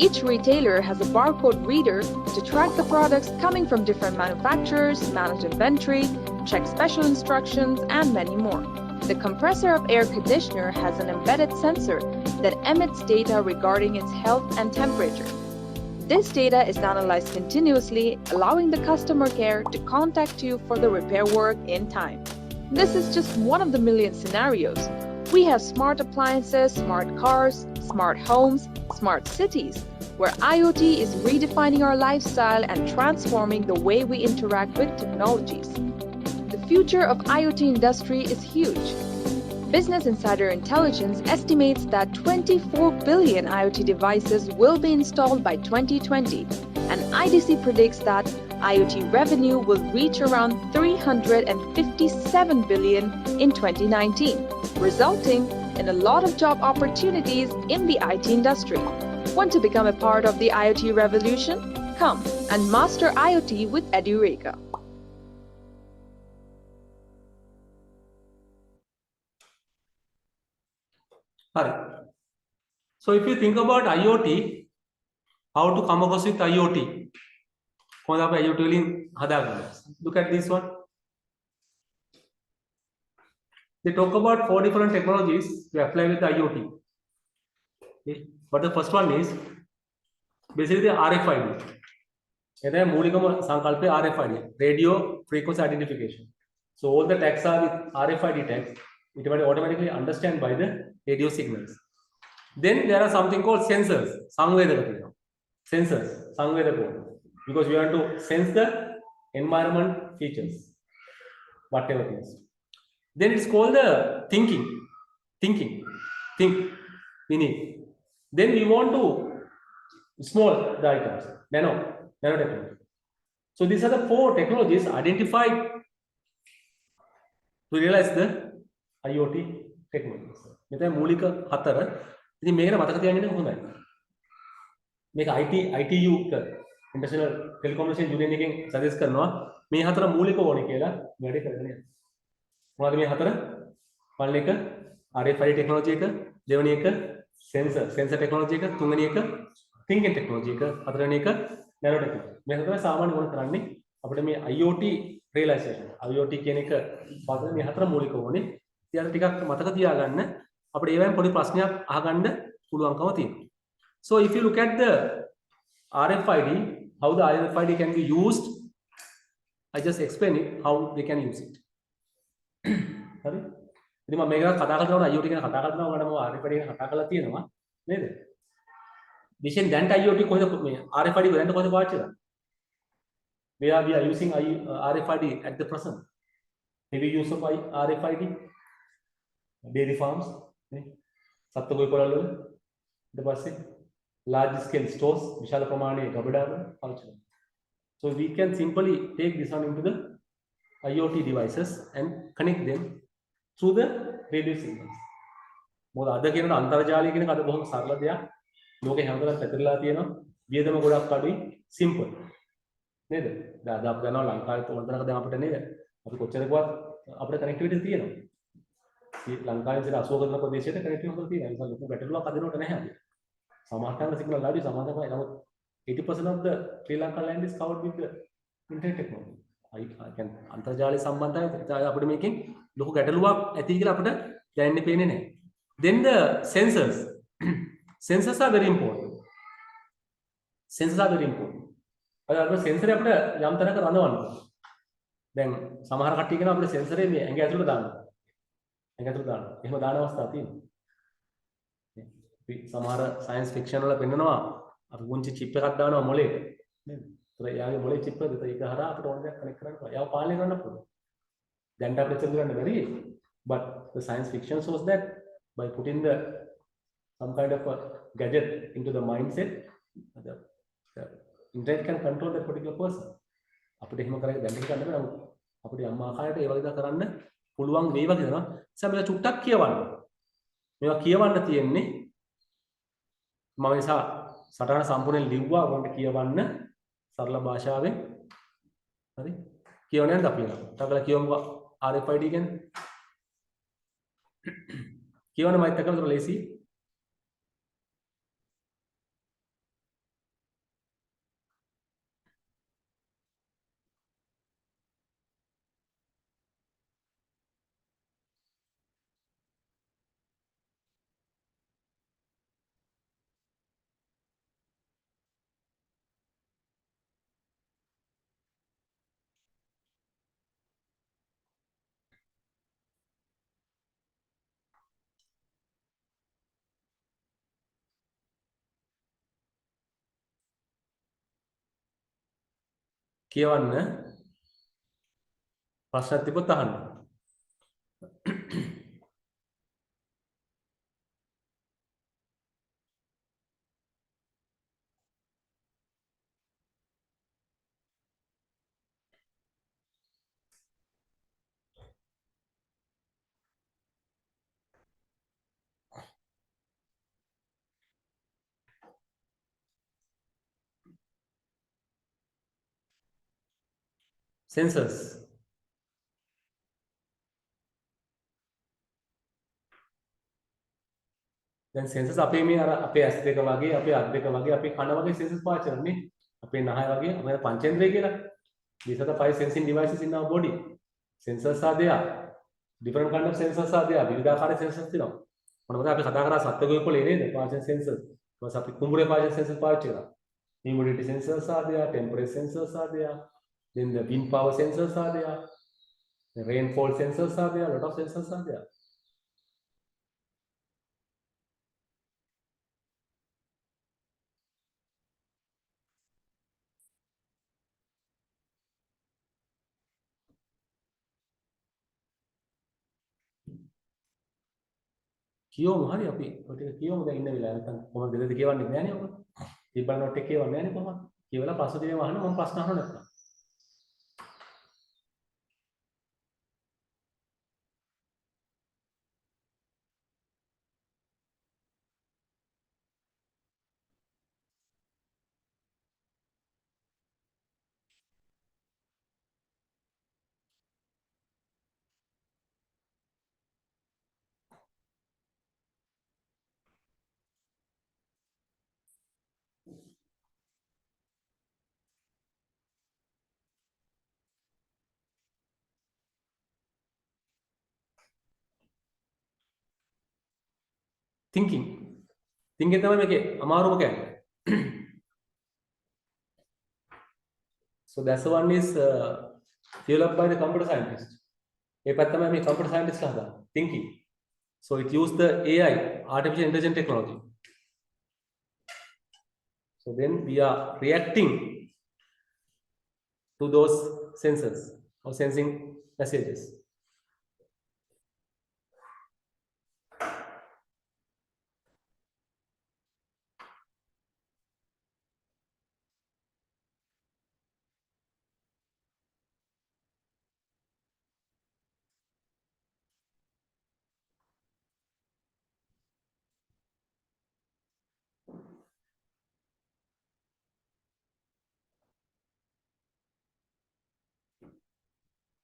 Each retailer has a barcode reader to track the products coming from different manufacturers, manage inventory, check special instructions, and many more. The compressor of air conditioner has an embedded sensor that emits data regarding its health and temperature. This data is analyzed continuously, allowing the customer care to contact you for the repair work in time. This is just one of the million scenarios. We have smart appliances, smart cars, smart homes, smart cities, where IoT is redefining our lifestyle and transforming the way we interact with technologies. The future of IoT industry is huge. Business Insider Intelligence estimates that 24 billion IoT devices will be installed by 2020, and IDC predicts that IoT revenue will reach around 357 billion in 2019, resulting in a lot of job opportunities in the IT industry. Want to become a part of the IoT revolution? Come and master IoT with EduReka. Alright. So if you think about IoT, how to come across with IoT? කොහොමද අපි IoT වලින් හදාගන්නේ? Look at this one. They talk about 4 different technologies to apply with IoT. Okay. But the first one is basically the RFID. එතන මූලිකම සංකල්පය RFID, radio frequency identification. So all the tags are with RFID tags. It will automatically understand by the radio signals. Then there are something called sensors. Sensors, because we want to sense the environment features, whatever things. Then it's called the think. We need. Then we want to small the items, nanotechnology. So these are the 4 technologies identified to realize the IoT technologies. මෙතන මූලික 4. ඉතින් මේකට මතක තියාගන්න හොඳයි. මේක ITU international telecommunication union එකෙන් suggest කරනවා මේ හතර මූලික ඕනේ කියලා වැඩේ කරගෙන යන්න. මොනවද මේ හතර? පළවෙනි එක RFID ටෙක්නොලොජි එක, දෙවෙනි එක සෙන්සර් ටෙක්නොලොජි එක, තුන්වෙනි එක thinking ටෙක්නොලොජි එක, හතරවෙනි එක නැනෝ ටෙක්නොලොජි. මේ හතර සාමාන්‍ය ඕන කරන්නේ අපිට මේ IoT රියලයිසේෂන්. IoT කියන එක පාදන මේ හතර මූලික ඕනේ. ඉතින් ටිකක් මතක තියාගන්න අපිට ඒවෙන් පොඩි ප්‍රශ්නයක් අහගන්න පුළුවන්කම තියෙනවා. So if you look at the RFID, how the RFID can be used, I just explain it how they can use it. හරි? ඉතින් මම මේක කතා කරනවා IoT ගැන කතා කරනවා මම RFID ගැන කතා කරලා තියෙනවා නේද? විශේෂයෙන් දැන් IoT කොහෙද මේ RFID දැන් කොහෙද පාවිච්චි කරන්නේ? Where we are using RFID at the present. Heavy use of RFID, dairy farms, සත්තු ගොවිපළවල ඊට පස්සේ large scale stores, විශාල ප්‍රමාණයේ ගබඩාවල පාවිච්චි කරනවා. So we can simply take this one into the IoT devices and connect them through the radio signals. මොකද අද කියන අන්තර්ජාලය කියන එක අද බොහොම සරල දෙයක්. ලෝකේ හැමතැනම පැතිරලා තියෙනවා. වියදම ගොඩක් අඩුයි, simple. නේද? දැන් අපි දන්නවා ලංකාවේ තොරතුරක දැන් අපිට නේද? අපි කොච්චරකවත් අපිට කනෙක්ටිවිටි තියෙනවා. ලංකාවේ ඉතින් 80 කරන ප්‍රදේශයට කනෙක්ටිවිටි හොඳට තියෙනවා. ඒ නිසා ලොකු ගැටලුවක් අදිනවට නැහැ අපි. සමහරවිට සිග්නල් අඩුයි සමහරවිට නමුත් 80% of the Sri Lanka land is covered with the internet technology. I can අන්තර්ජාලය සම්බන්ධව අපිට මේකෙන් ලොකු ගැටලුවක් ඇති කියලා අපිට දැනෙන්නේ පේන්නේ නැහැ. Then the sensors. Sensors are very important. Sensors are very important. අපිට සෙන්සර් අපිට යම් තැනක රඳවන්න. දැන් සමහර කට්ටිය කියනවා අපිට සෙන්සරේ මේ ඇඟ ඇතුළට දාන්න. ඇඟ ඇතුළට දාන්න. එහෙම දාන අවස්ථා තියෙනවා. අපි සමහර සයන්ස් ෆික්ෂන් වල පෙන්නනවා අපි පුංචි චිප් එකක් දානවා මොලේට. නේද? ඒතර එයාගේ මොලේ චිප් එක ඒක හරහා අපිට ඕන දෙයක් කනෙක්ට් කරන්න පුළුවන්. එයාව පාලනය කරන්න පුළුවන්. දැන් අපිට චෙන්දරන්න බැරි. But the science fiction shows that by putting some kind of a gadget into the mindset, the internet can control that particular person. අපිට එහෙම කරගෙන දැන් ටික ගන්න බෑ. අපිට යම් ආකාරයකට ඒ වගේ දා කරන්න පුළුවන් වේවා කියනවා. ඉතින් මේක චුට්ටක් කියවන්න. මේවා කියවන්න තියෙන්නේ මම නිසා සටහන සම්පූර්ණයෙන් ලිව්වා ඔයගොල්ලන්ට කියවන්න සරල භාෂාවෙන්. හරි? කියවන්න යන්න අපි යනවා. ටකලා කියවමුකෝ RFID ගැන. කියවන්න මයිත් එක්කම උතර ලේසි. කියවන්න ප්‍රශ්නක් තිබ්බොත් අහන්න. Sensors. දැන් sensors අපේ මේ අර අපේ ඇස් දෙක වගේ අපේ අත් දෙක වගේ අපේ කන වගේ sensors පාවිච්චි කරන්නේ. අපේ නහය වගේ අපේ පංචේන්ද්‍රය කියලා. These are the 5 sensing devices in our body. Sensors are there. Different kind of sensors are there. විවිධාකාරයේ sensors තියෙනවා. මොනවද අපි කතා කරා සත්ත්වකෝ පොලේ නේද? පාචන sensors. ඊට පස්සේ අපි කුඹුරේ පාචන sensors පාවිච්චි කරා. Humidity sensors are there, temperature sensors are there. Then the wind power sensors are there. The rainfall sensors are there. A lot of sensors are there. කියවමු හරි අපි ඔය ටික කියවමු දැන් ඉන්න වෙලාව නැත්නම් කොහොමද දෙදද කියවන්නේ නැහැ නේ ඔක. තිබ්බන නෝට් එක කියවන්නේ නැහැ නේ කොහොමද? කියවලා ප්‍රශ්න දෙනවා අහන්න මම ප්‍රශ්න අහනවා නැත්නම්. thinking. Thinking තමයි මේකේ අමාරුම කියන්නේ. So that's the one is developed by the computer scientist. ඒ පැත්ත තමයි මේ computer scientist ලා හදාන්නේ. Thinking. So it use the AI, artificial intelligence technology. So then we are reacting to those sensors or sensing messages.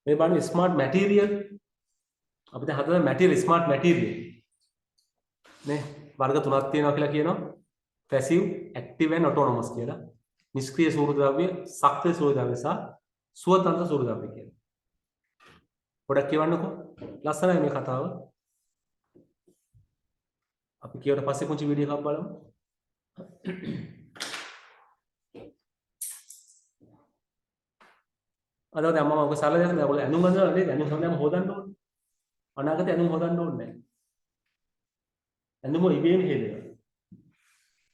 මේ බලන්න smart material අපිට හදන material smart material නේ වර්ග තුනක් තියෙනවා කියලා කියනවා passive active and autonomous කියලා නිෂ්ක්‍රීය සූර්යද්‍රව්‍ය සක්‍රීය සූර්යද්‍රව්‍ය සහ ස්වතන්ත්‍ර සූර්යද්‍රව්‍ය කියලා පොඩක් කියවන්නකෝ ලස්සනයි මේ කතාව අපි කියවට පස්සේ පුංචි වීඩියෝ එකක් බලමු අද දැන් මම ඔක සරල දෙයක් නෑ ඔයගොල්ලෝ ඇඳුම් අඳිනවා නේද ඇඳුම් හැමදාම හොදන්න ඕනේ අනාගතේ ඇඳුම් හොදන්න ඕනේ නෑ ඇඳුම ඉබේම හේදෙනවා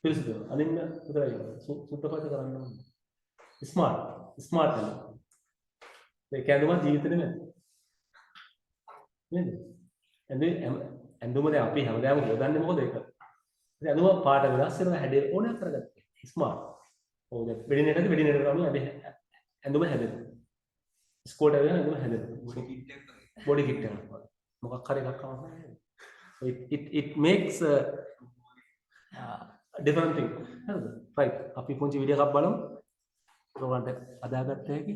පිළිසිදු අනින්න විතරයි සුප්‍රපත කරන්න ඕනේ ස්මාර්ට් ඇඳුම් ඒක ඇඳුම ජීවිතේම නේද ඇඳුම දැන් අපි හැමදාම හොදන්නේ මොකද ඒක ඇඳුම පාට වෙනස් වෙනවා හැඩේ ඕනෑ කරගත්තා ස්මාර්ට් ඔව් දැන් වෙඩිනේටද කරනවා ඇඳුම හැදෙනවා ස්කෝඩ් එකෙන් ඇඳුම හැදෙනවා බොඩි කිට් එකක් මොකක් හරි එකක් කරනවා it makes different thing හරිද right අපි පුංචි වීඩියෝ එකක් බලමු ඔයගොල්ලන්ට අදාගත්ත හැකි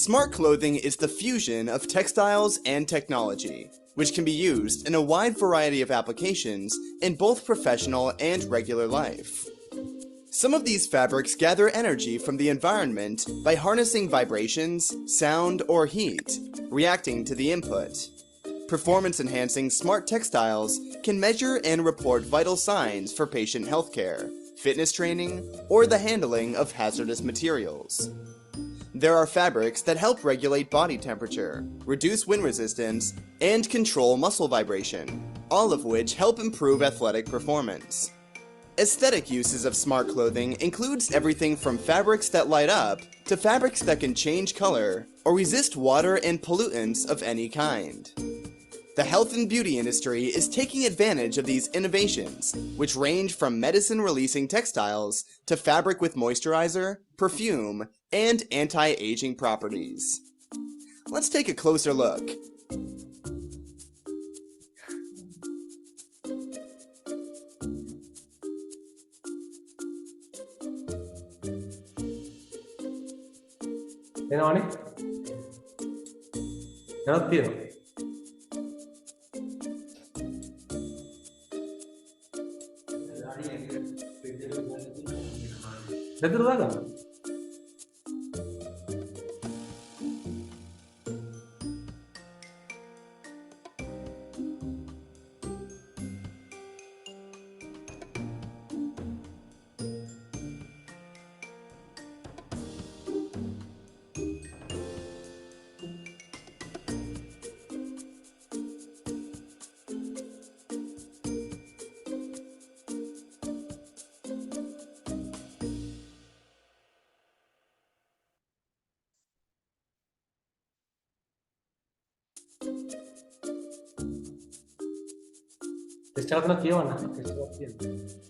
Smart clothing is the fusion of textiles and technology, which can be used in a wide variety of applications in both professional and regular life. Some of these fabrics gather energy from the environment by harnessing vibrations, sound, or heat, reacting to the input. Performance-enhancing smart textiles can measure and report vital signs for patient healthcare, fitness training, or the handling of hazardous materials. There are fabrics that help regulate body temperature, reduce wind resistance, and control muscle vibration, all of which help improve athletic performance. Aesthetic uses of smart clothing includes everything from fabrics that light up to fabrics that can change color or resist water and pollutants of any kind. The health and beauty industry is taking advantage of these innovations, which range from medicine-releasing textiles to fabric with moisturizer, perfume, and anti-aging properties. Let's take a closer look. එනවනේ නැවත් තියෙනවා දෙතුරු දාගන්න test එකක් කරලා කියවන්න test එකක් කියන්න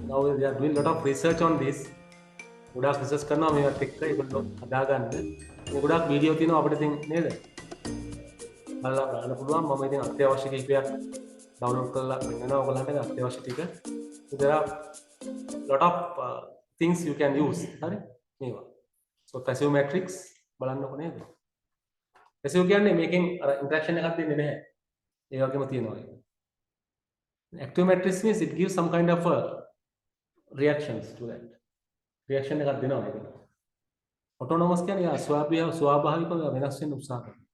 Now they are doing a lot of research on this. ගොඩාක් research කරනවා මේවත් එක්ක ඒගොල්ලෝ හදාගන්න. මේ ගොඩාක් වීඩියෝ තියෙනවා අපිට ඉතින් නේද? බලලා බලන්න පුළුවන්. මම ඉතින් අත්‍යවශ්‍ය කිහිපයක් ඩවුන්ලෝඩ් කරලා වෙනවා ඔයගොල්ලන්ට අත්‍යවශ්‍ය ටික. So there are lot of things you can use. හරි? මේවා. So passive matrix බලන්නකො නේද? passive කියන්නේ මේකෙන් අර ඉන්ටරැක්ෂන් එකක් දෙන්නේ නැහැ. ඒ වගේම තියෙනවා ඒක. Active matrix means it gives some kind of reactions to that. Reaction එකක් දෙනවා ඒකට. autonomous කියන්නේ යා ස්වාභාවිකව වෙනස් වෙන්න උත්සාහ කරනවා.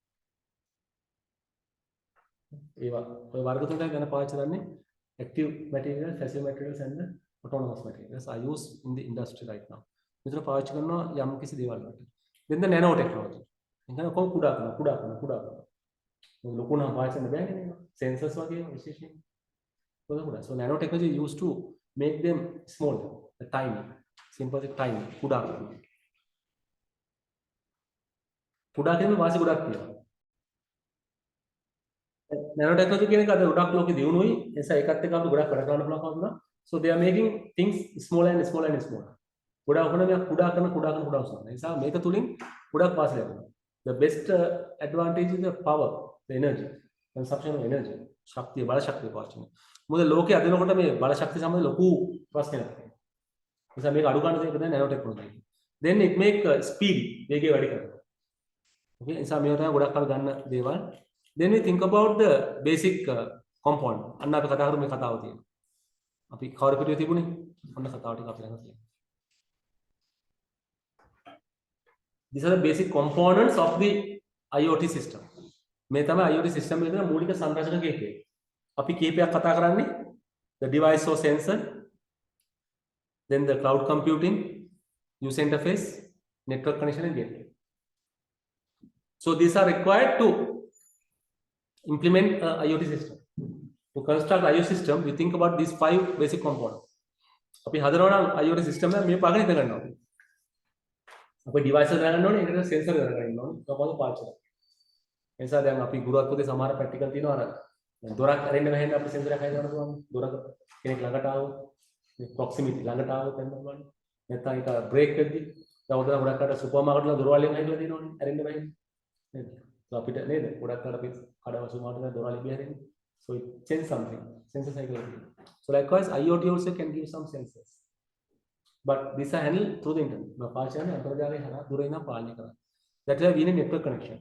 ඒවා ඔය වර්ග තුනක් ගැන පාවිච්චි කරන්නේ active materials, passive materials and the autonomous materials are used in the industry right now. මෙතන පාවිච්චි කරනවා යම් කිසි දේවල් වලට. then the nano technology. එතන කොහොම කුඩා කරනවා. ලොකු නම් පාවිච්චි කරන්න බෑනේ නේද? sensors වගේ විශේෂයෙන්. So nano technology is used to make them small, tiny. Simple tiny. කුඩා කරනවා. කුඩා කියන්නේ වාසි ගොඩක් තියෙනවා. nano technology කියන එක අද ගොඩක් ලෝකෙ දියුණුවයි. ඒ නිසා ඒකත් එක්ක අපිට ගොඩක් වැඩ කරන්න පුළුවන් වුණා. So they are making things smaller and smaller and smaller. ගොඩක් වුණා මේ කුඩා කරන උසන. ඒ නිසා මේක තුලින් ගොඩක් වාසි ලැබෙනවා. The best advantage is the power, the energy, consumption of energy. ශක්තිය බල ශක්තිය පාවිච්චි කරනවා. මොකද ලෝකෙ අදිනකොට මේ බල ශක්තිය සම්බන්ධ ලොකු ප්‍රශ්නයක් තියෙනවා. ඒ නිසා මේක අඩු ගන්න දෙයක් තමයි nano technology. Then it make speed වේගය වැඩි කරනවා. Okay, ඒ නිසා මේවා තමයි ගොඩක් අර ගන්න දේවල්. Then we think about the basic component. අන්න අපි කතා කරමු මේ කතාව තියෙනවා. අපි කවර පිටුවේ තිබුණේ? ඔන්න කතාව ටික අපි ළඟ තියෙනවා. These are the basic components of the IoT system. මේ තමයි IoT system එකේ තියෙන මූලික සංරචන කීපය. අපි කීපයක් කතා කරන්නේ the device or sensor, then the cloud computing, user interface, network connection and gateway. So these are required to implement IoT system. To construct IoT system, we think about these 5 basic components. අපි හදනවා නම් IoT system එක මේ පහගෙන හිත ගන්නවා. අපි device එක ගන්න ඕනේ, ඒකට sensor එක ගන්න ඕනේ. කොහොමද පාවිච්චි කරන්නේ? ඒ නිසා දැන් අපි ගුරුවත් පොතේ සමහර ප්‍රැක්ටිකල් තියෙනවා අර දොරක් අරින්න බැහැ අපේ sensor එකක් හදන්න පුළුවන්. දොරක කෙනෙක් ළඟට ආවොත් මේ proximity ළඟට ආවොත් වෙන්න පුළුවන්. නැත්නම් ඒක break වෙද්දි දැන් උදේ ගොඩක් අර සුපර් මාකට් වල දොරවල් එකක් හදලා තියෙනවනේ. අරින්න බැහැ. නේද? So අපිට නේද? ගොඩක් අර අපි කඩවසු මාකට් වල දොරවල් ඉබේ So it change something. Sensor psychology. So likewise IoT also can give some sensors. But these are handled through the internet. පාචානේ අන්තර්ජාලය හරහා දුරින් නම් පාලනය කරන්නේ. That's why we need network connection.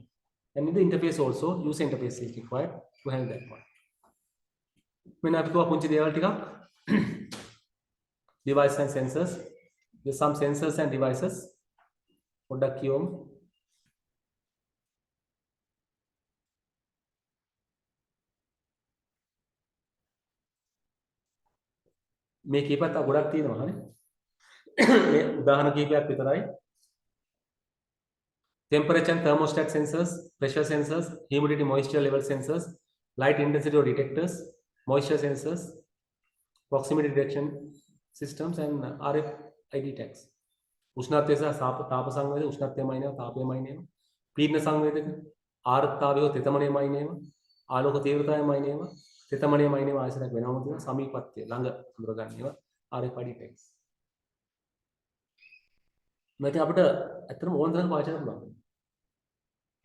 And in the interface also, user interface is required to handle that one. When I go punchi දේවල් ටිකක් device and sensors. There's some sensors and devices. පොඩ්ඩක් කියවමු. මේ කීපයක් ගොඩක් තියෙනවා හරි. මේ උදාහරණ කීපයක් විතරයි. Temperature and thermostat sensors, pressure sensors, humidity moisture level sensors, light intensity detectors, moisture sensors, proximity detection systems and RFID tags. උෂ්ණත්වය සහ තාප සංවේදක, උෂ්ණත්වයමයි නේද, තාපයමයි නේද, පීඩන සංවේදක, ආර්ද්‍රතාවය තෙතමනයමයි නේද, ආලෝක තීව්‍රතාවයමයි නේද, තෙතමනයමයි නේද ආයතනයක් වෙනවම තියෙන සමීපත්වය ළඟ අඳුරගන්නේවා RFID tags. මේක අපිට ඇත්තටම ඕන තරම් පාවිච්චි කරන්න පුළුවන්.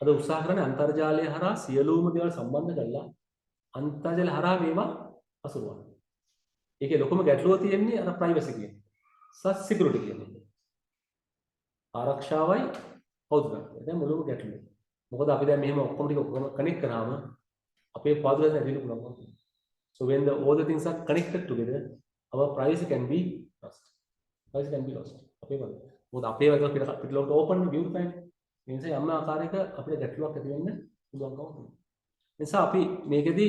අද උත්සාහ කරන්නේ අන්තර්ජාලය හරහා සියලුම දේවල් සම්බන්ධ කරලා අන්තර්ජාලය හරහා මේවා අසුරවන්න. ඒකේ ලොකුම ගැටලුව තියෙන්නේ අර ප්‍රයිවසි කියන්නේ. සිකියුරිටි කියන්නේ. ආරක්ෂාවයි පෞද්ගලිකත්වය. දැන් මුලම ගැටලුව. මොකද අපි දැන් මෙහෙම ඔක්කොම ටික කනෙක්ට් කරාම අපේ පෞද්ගලිකත්වය නැතිවෙන්න පුළුවන්. So when all the things are connected together, our privacy can be lost. Privacy can be lost. අපේ වල. මොකද අපේ වල පිටලොක්ට ඕපන් view time. ඒ නිසා යම් ආකාරයක අපිට ගැටලුවක් ඇති වෙන්න පුළුවන්කම තියෙනවා. ඒ නිසා අපි මේකෙදි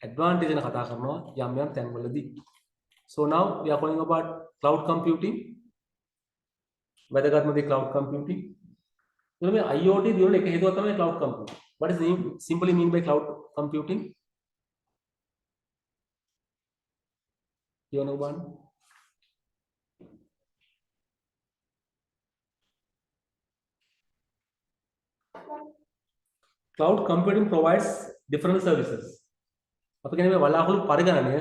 advantage එක කතා කරනවා යම් තැන්වලදී. So now we are calling about cloud computing. වැදගත්ම දේ cloud computing. එතකොට මේ IoT දියුණුව එක හේතුවක් තමයි cloud computing. What is simply mean by cloud computing? You know one? Cloud computing provides different services. අපි කියන්නේ මේ වලාකුළු පරිගණනය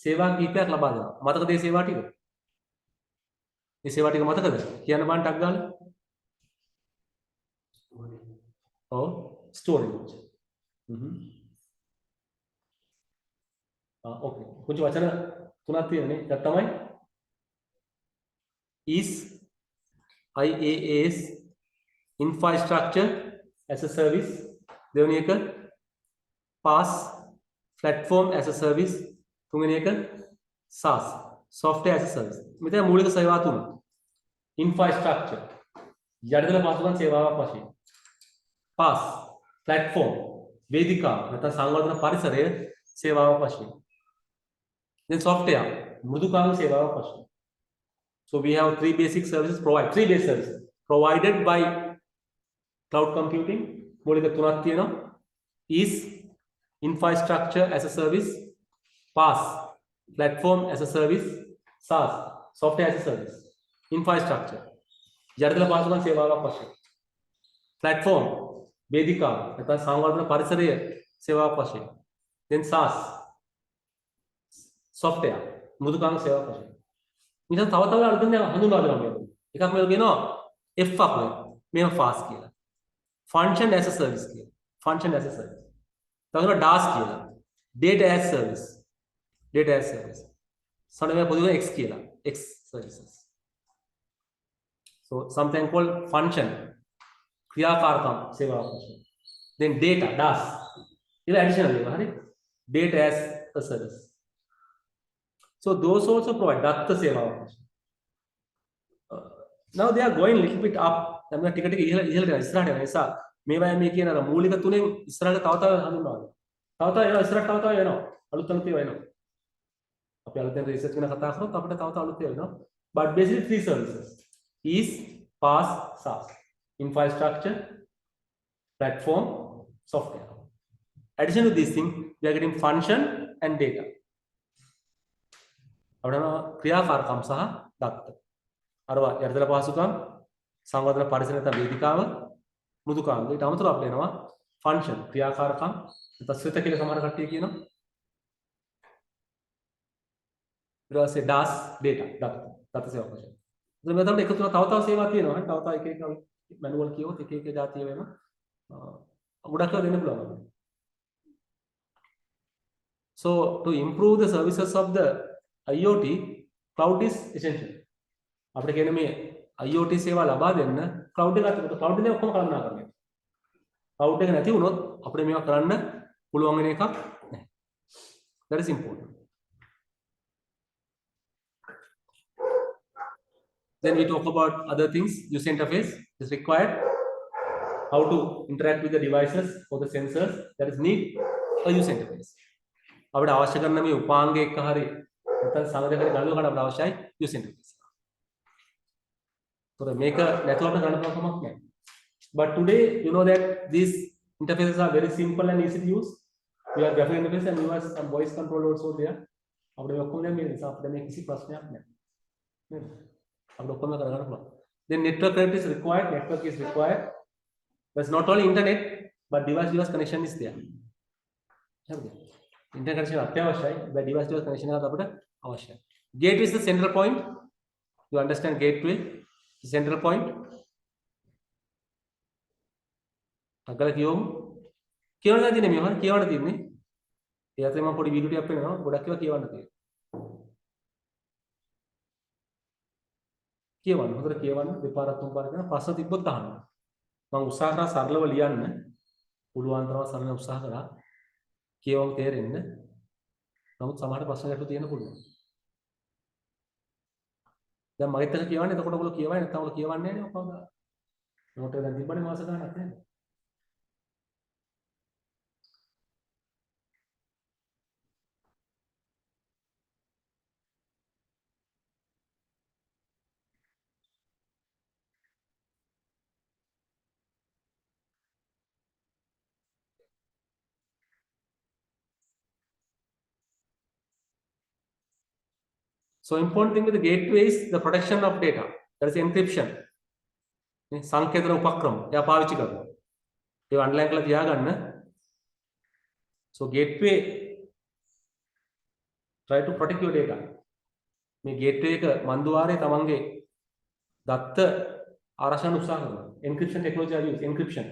සේවා කීපයක් ලබා දෙනවා. මතකද මේ සේවා ටික? මේ සේවා ටික මතකද? කියන්න බෑ ටක් ගාලා. ඔව් ස්ටෝරේජ්. ඕකේ. කුංචි වචන තුනක් තියෙනනේ. ඒක තමයි is IaaS infrastructure as a service. දෙවෙනි එක PaaS platform as a service. තුන්වෙනි එක SaaS software as a service. මෙතන මූලික සේවා තුන. infrastructure යටිතල පහසුකම් සේවාවක් වශයෙන්. PaaS platform වේදිකාව නැත්නම් සංවර්ධන පරිසරය සේවාවක් වශයෙන්. Then software මෘදුකාංග සේවාවක් වශයෙන්. So we have three basic services provided by cloud computing. මූලික තුනක් තියෙනවා. is infrastructure as a service, PaaS platform as a service, SaaS software as a service. Infrastructure යටිතල පහසුකම් සේවාවක් වශයෙන්. Platform වේදිකාව නැත්නම් සංවර්ධන පරිසරය සේවාවක් වශයෙන්. Then SaaS software මෘදුකාංග සේවාවක් වශයෙන්. ඊට තව අලුතෙන් හඳුන්වා දෙනවා මේක. එකක් මේක කියනවා F එකක් මේක fast කියලා. Function as a service කියලා. Function as a service. තව DaaS කියලා. Data as service. Data as service. සමහරවිට පොදුවේ X කියලා. X services. So something called function ක්‍රියාකාරකම් සේවාවක් වශයෙන්. Then data DaaS. ඒක additional එක හරි. Data as a service. So those also provide datta සේවාවක් වශයෙන්. Now they are going little bit up. දැන් ටික ටික ඉහළට යනවා ඉස්සරහට යනවා. නිසා මේවා මේ කියන අර මූලික තුනෙන් ඉස්සරහට තව හඳුන්වනවා. තව එනවා ඉස්සරහට තව එනවා. අලුත් ඒවා එනවා. අපි අලුතෙන් රිසර්ච් ගැන කතා කරනකොට අපිට තව අලුත් ඒවා එනවා. But basically three services is PaaS SaaS. Infrastructure, platform, software. Addition to these things, we are getting function and data. අපිට ක්‍රියාකාරකම් සහ දත්ත. අරවා යටිතල පහසුකම් සංවර්ධන පරිසර නැත්නම් වේදිකාව මෘදුකාංග. ඊට අමතරව අපිට එනවා ෆන්ක්ෂන් ක්‍රියාකාරකම් නැත්නම් ස්විත කියලා සමහර කට්ටිය කියනවා. ඊට පස්සේ DaaS data දත්ත සේවාවක් වශයෙන්. ඉතින් මේ තමයි එකතු තව සේවා තියෙනවා. තව එක එක මැනුවල් කියවොත් එක එක જાතිය වෙනවා. ගොඩක් ඒවා දෙන්න පුළුවන්. So to improve the services of the IoT, cloud is essential. අපිට කියන්නේ මේ IoT සේවා ලබා දෙන්න cloud එක අතට cloud එකේ ඔක්කොම කළමනා කරන්න. cloud එක නැති වුණොත් අපිට මේවා කරන්න පුළුවන් වෙන එකක් නැහැ. That is important. Then we talk about other things. User interface is required. How to interact with the devices or the sensors. That is need a user interface. අපිට අවශ්‍ය කරන මේ උපාංග එක්ක හරි නැත්නම් සංගතකරේ ගලුව ගන්න අපිට අවශ්‍යයි user interface. So මේක නැතුව අපිට ගන්න පුළුවන් කමක් නැහැ. But today you know that these interfaces are very simple and easy to use. We have graphical interface and we have some voice control also there. අපිට ඔක්කොම දැන් මේ නිසා අපිට මේ කිසි ප්‍රශ්නයක් නැහැ. නේද? අපිට ඔක්කොම කරගන්න පුළුවන්. Then network connectivity is required. Network is required. There's not only internet but device connection is there. හරිද? Internet connection අත්‍යවශ්‍යයි. but device connection එකත් අපිට අවශ්‍යයි. Gateway is the central point. You understand gateway? The central point. අගල කියවමු. කියවන්න තියෙන්නේ මේවා කියවන්න තියෙන්නේ. ඒ අතරේ මම පොඩි වීඩියෝ ටිකක් පෙන්නනවා. ගොඩක් ඒවා කියවන්න තියෙනවා. කියවන්න. හොඳට කියවන්න. දෙපාරක් තුන් පාරක් කරන ප්‍රශ්න තිබ්බොත් අහන්න. මම උත්සාහ කරා සරලව ලියන්න. පුළුවන් තරම් සරලව උත්සාහ කරා. කියවම තේරෙන්න. නමුත් සමහර ප්‍රශ්න ගැටලු තියෙන්න පුළුවන්. දැන් මගෙත් එක කියවන්නේ එතකොට ඔයගොල්ලෝ කියවයි නැත්නම් ඔයගොල්ලෝ කියවන්නේ නැහැ නේ කවදා. නෝට් එක දැන් තිබ්බනේ මාස ගානක් නේද? So important thing with the gateway is the protection of data. That is encryption. සංකේතන උපක්‍රම එයා පාවිච්චි කරනවා. ඒක අන්ලයින් කරලා තියාගන්න. So gateway try to protect your data. මේ gateway එක මන්දුවාරේ තමන්ගේ දත්ත ආරක්ෂාන උත්සාහ කරනවා. Encryption technology are used. Encryption.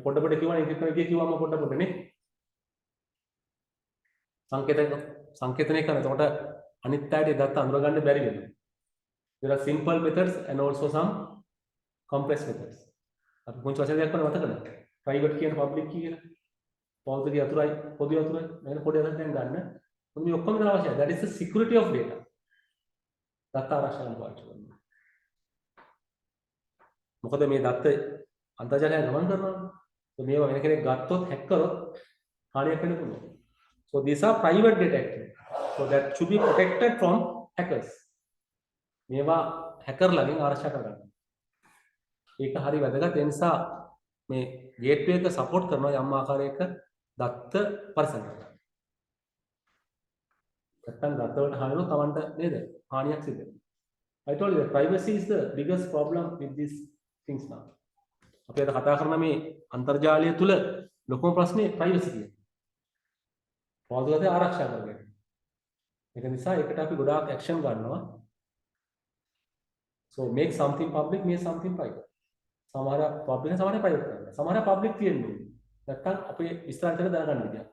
පොඩ පොඩ කියවන encryption එක කිව්වම පොඩ පොඩනේ. සංකේතනය කරන. එතකොට අනිත් පැයට දත්ත අඳුරගන්න බැරි වෙනවා. There are simple methods and also some complex methods. අපි පුංචි වශයෙන් දෙයක් කරන මතකද? private කියන public කියන පෞද්ගලික අතුරයි පොදු අතුරයි වෙන පොඩි අතක් දැන් ගන්න. මොකද මේ ඔක්කොම අවශ්‍යයි. That is the security of data. දත්ත ආරක්ෂාව පාවිච්චි කරනවා. මොකද මේ දත්ත අන්තර්ජාලය ගමන් කරනවා. මේවා වෙන කෙනෙක් ගත්තොත් හැක් කරොත් හානියක් වෙන්න පුළුවන්. So these are private data actually. So that should be protected from hackers. මේවා හැකර්ලගෙන් ආරක්ෂා කරගන්න. ඒක හරි වැදගත්. ඒ නිසා මේ ගේට්වේ එක සපෝට් කරනවා යම් ආකාරයක දත්ත පරිසරයකට. නැත්නම් දත්ත වලට හානි වෙනවා Tamanට නේද? හානියක් සිද්ධ වෙනවා. I told you that privacy is the biggest problem with these things now. අපි අද කතා කරන මේ අන්තර්ජාලය තුල ලොකුම ප්‍රශ්නේ privacy කියන. පෞද්ගලිකත්වය ආරක්ෂා කරගන්න. ඒක නිසා ඒකට අපි ගොඩාක් action ගන්නවා. So make something public, make something private. සමහර public සමහර private කරනවා. සමහර public තියෙන්නේ. නැත්නම් අපේ විස්තරාන්තර දැනගන්න විදියක්.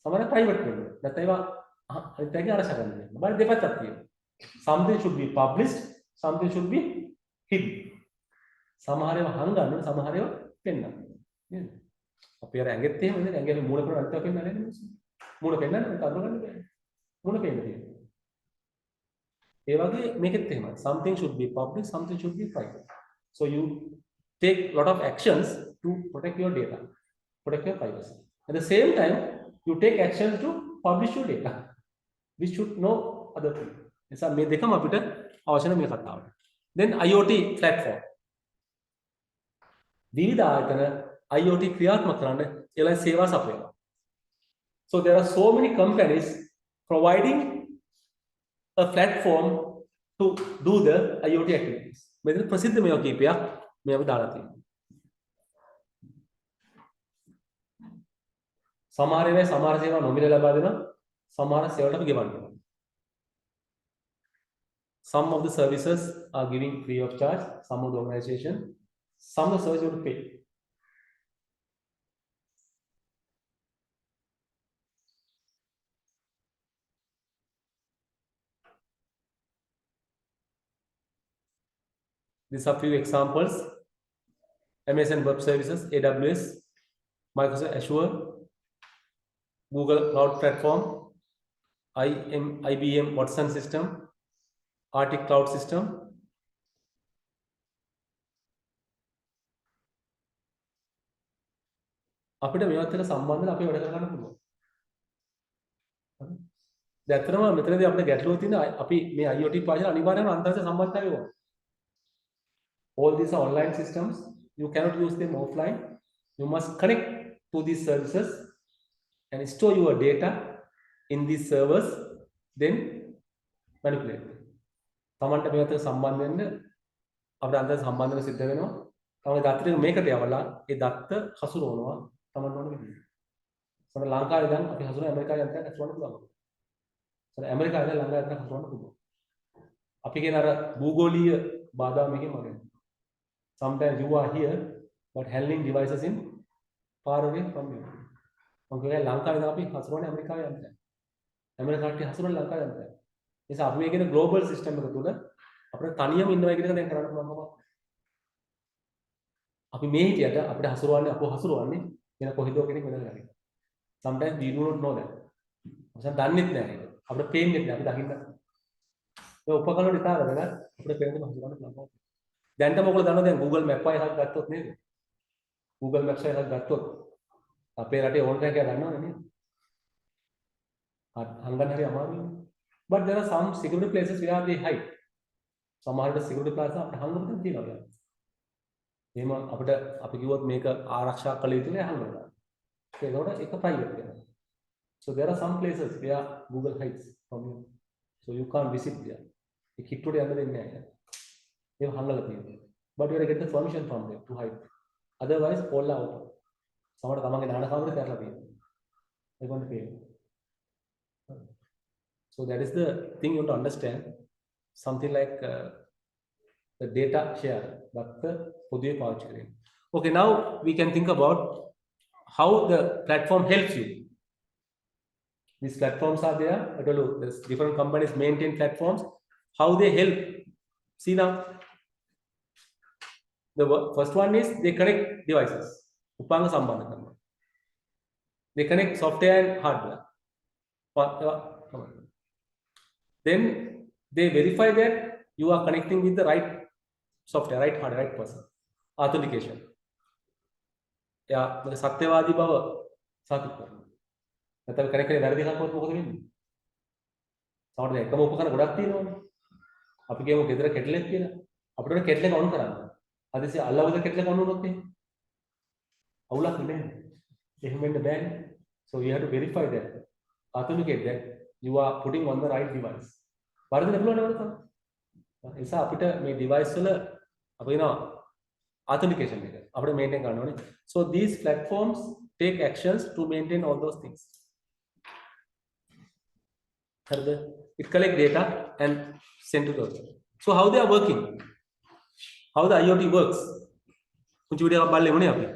සමහර private වෙනවා. නැත්නම් ඒවා අනිත් අයගේ ආරක්ෂා කරන්න දෙන්න. බල දෙපැත්තක් තියෙනවා. Something should be published, something should be hidden. සමහර ඒවා හංගන්න, සමහර ඒවා පෙන්වන්න. නේද? අපි අර ඇඟෙත් එහෙම නේද? ඇඟේ මූණ කරන අනිත් ඒවා පෙන්වන්නේ නේද? මූණ පෙන්වන්නේ ඒක අඳුරගන්න බෑ. මූණ පෙන්වන්න තියෙනවා. ඒ වගේ මේකෙත් එහෙමයි. Something should be public, something should be private. So you take a lot of actions to protect your data, protect your privacy. At the same time, you take actions to publish your data. We should know other things. නිසා මේ දෙකම අපිට අවශ්‍ය මේ කතාවට. Then IoT platform. විවිධ ආයතන IoT ක්‍රියාත්මක කරන්න ඒලා සේවා සපයනවා. So there are so many companies providing a platform to do the IoT activities. මෙතන ප්‍රසිද්ධ මේවා කීපයක් මේ අපි දාලා තියෙනවා. සමහර ඒවා සමහර සේවා නොමිලේ ලබා දෙනවා. සමහර සේවලට අපි ගෙවන්න ඕනේ. Some of the services are giving free of charge, some of the organization, some of the services you have to pay. These are few examples. Amazon Web Services, AWS, Microsoft Azure, Google Cloud Platform, IBM Watson System, Arctic Cloud System. අපිට මේවත් එක්ක සම්බන්ධව අපි වැඩ කරගන්න පුළුවන්. දැන් අතරම මෙතනදී අපිට ගැටලුව තියෙන අපි මේ IoT පාඩම අනිවාර්යයෙන්ම අන්තර්ජාල සම්බන්ධතාවය ඕන. All these are online systems. You cannot use them offline. You must connect to these services and store your data in these servers, then manipulate. තමන්ට මේකට සම්බන්ධ වෙන්න අපිට අන්තර්ජාල සම්බන්ධව සිද්ධ වෙනවා. තමයි දත්තට මේකට යවලා ඒ දත්ත හසුරවනවා තමන්ට ඕන විදිහට. සමහර ලංකාවේ දැන් අපි හසුරන ඇමරිකාවේ යන්ත්‍රයක් හසුරවන්න පුළුවන්. සමහර ඇමරිකාවේ දැන් ලංකාවේ යන්ත්‍රයක් හසුරවන්න පුළුවන්. අපි කියන අර භූගෝලීය බාධා මේකෙන් වගේ. Sometimes you are here but handling devices in far away from you. මොකද ලංකාවේ දැන් අපි හසුරවන්නේ ඇමරිකාවේ යන්ත්‍රයක්. ඇමරිකාවට හසුරවන්නේ ලංකාවේ යන්ත්‍රයක්. ඒ නිසා අපි මේ කියන ග්ලෝබල් සිස්ටම් එක තුල අපිට තනියම ඉන්නවා කියන එක දැන් කරන්න පුළුවන් කමක්. අපි මේ හිටියට අපිට හසුරවන්නේ අපෝ හසුරවන්නේ වෙන කොහෙදෝ කෙනෙක් වෙනද ගන්නේ. Sometimes we do not know that. අපිට දන්නේ නැහැ ඒක. අපිට පේන්නේ නැහැ අපි දකින්න. ඒ උපකරණ වල ඉතාල වෙන අපිට පේන්නේ හසුරවන්න පුළුවන්. දැන්ට මොකද දන්නවද දැන් Google Map එකක් ගත්තොත් නේද? Google Maps එකක් ගත්තොත් අපේ රටේ ඕන දෙයක් ගන්නවනේ නේද? හංගන්න හරි අමාරුයි. But there are some security places where they hide. සමහරට security places අපිට හංගන්න තියෙනවා. එහෙම අපිට අපි කිව්වොත් මේක ආරක්ෂා කළ යුතුනේ හංගනවා. ඒකට ඒක private වෙනවා. So there are some places where Google hides from you. So you can't visit there. ඒ කිට්ටුවට යන්න දෙන්නේ නැහැ. ඒක හංගලා තියෙනවා. But you have to get the permission from them to hide. Otherwise all are open. සමහරට තමන්ගේ නාන කාමරේ කරලා තියෙනවා. ඒකට පේනවා. So that is the thing you have to understand. Something like the data share, but the Pudhi power sharing. Okay, now we can think about how the platform helps you. These platforms are there. I told you, there's different companies maintain platforms. How they help? See now, the first one is they connect devices. Upanga sambandha karana. They connect software and hardware. Then they verify that you are connecting with the right software, right hardware, right person. Authentication. Yeah, satyavadi bhava සාතික කරනවා. නැත්නම් connect කරේ වැරදි එකක් වුණොත් මොකද වෙන්නේ? සමහරවිට එකම උපකරණ ගොඩක් තියෙනවනේ. අපි කියමු ගෙදර කෙටලෙක් කියලා. අපිට ඕනේ කෙටල් එක ඔන් කරන්න. හදිස්සිය අල්ලවද කෙටල් එක ඔන් වුණොත් එහෙම. අවුලක් නෙමෙයි. එහෙම වෙන්න බෑනේ. So you have to verify that. Authenticate that you are putting on the right device. වරදින පුළුවන් නේද තමයි. ඒ නිසා අපිට මේ device වල අපි වෙනවා authentication එක. අපිට maintain කරන්න ඕනේ. So these platforms take actions to maintain all those things. It collect data and send to those. So how they are working? How the IoT works? कुछ वीडियो आप बाल ले मुने आपने.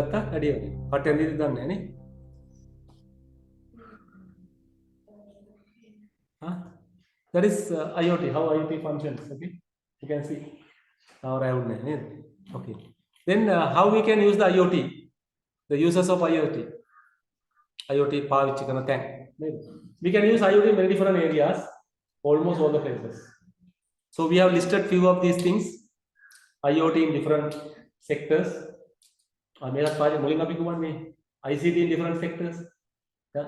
දැනගත්තා වැඩි වගේ. කට්ටිය දන්නේ නේ. That is IoT, how IoT functions. Okay, you can see now around there. Okay, then how we can use the IoT, the uses of IoT පාවිච්චි කරන තැන්. We can use IoT in many different areas, almost all the places. So we have listed few of these things, IoT in different sectors. මේකත් පාඩේ මුලින් අපි කියවන්නේ ICT in different sectors,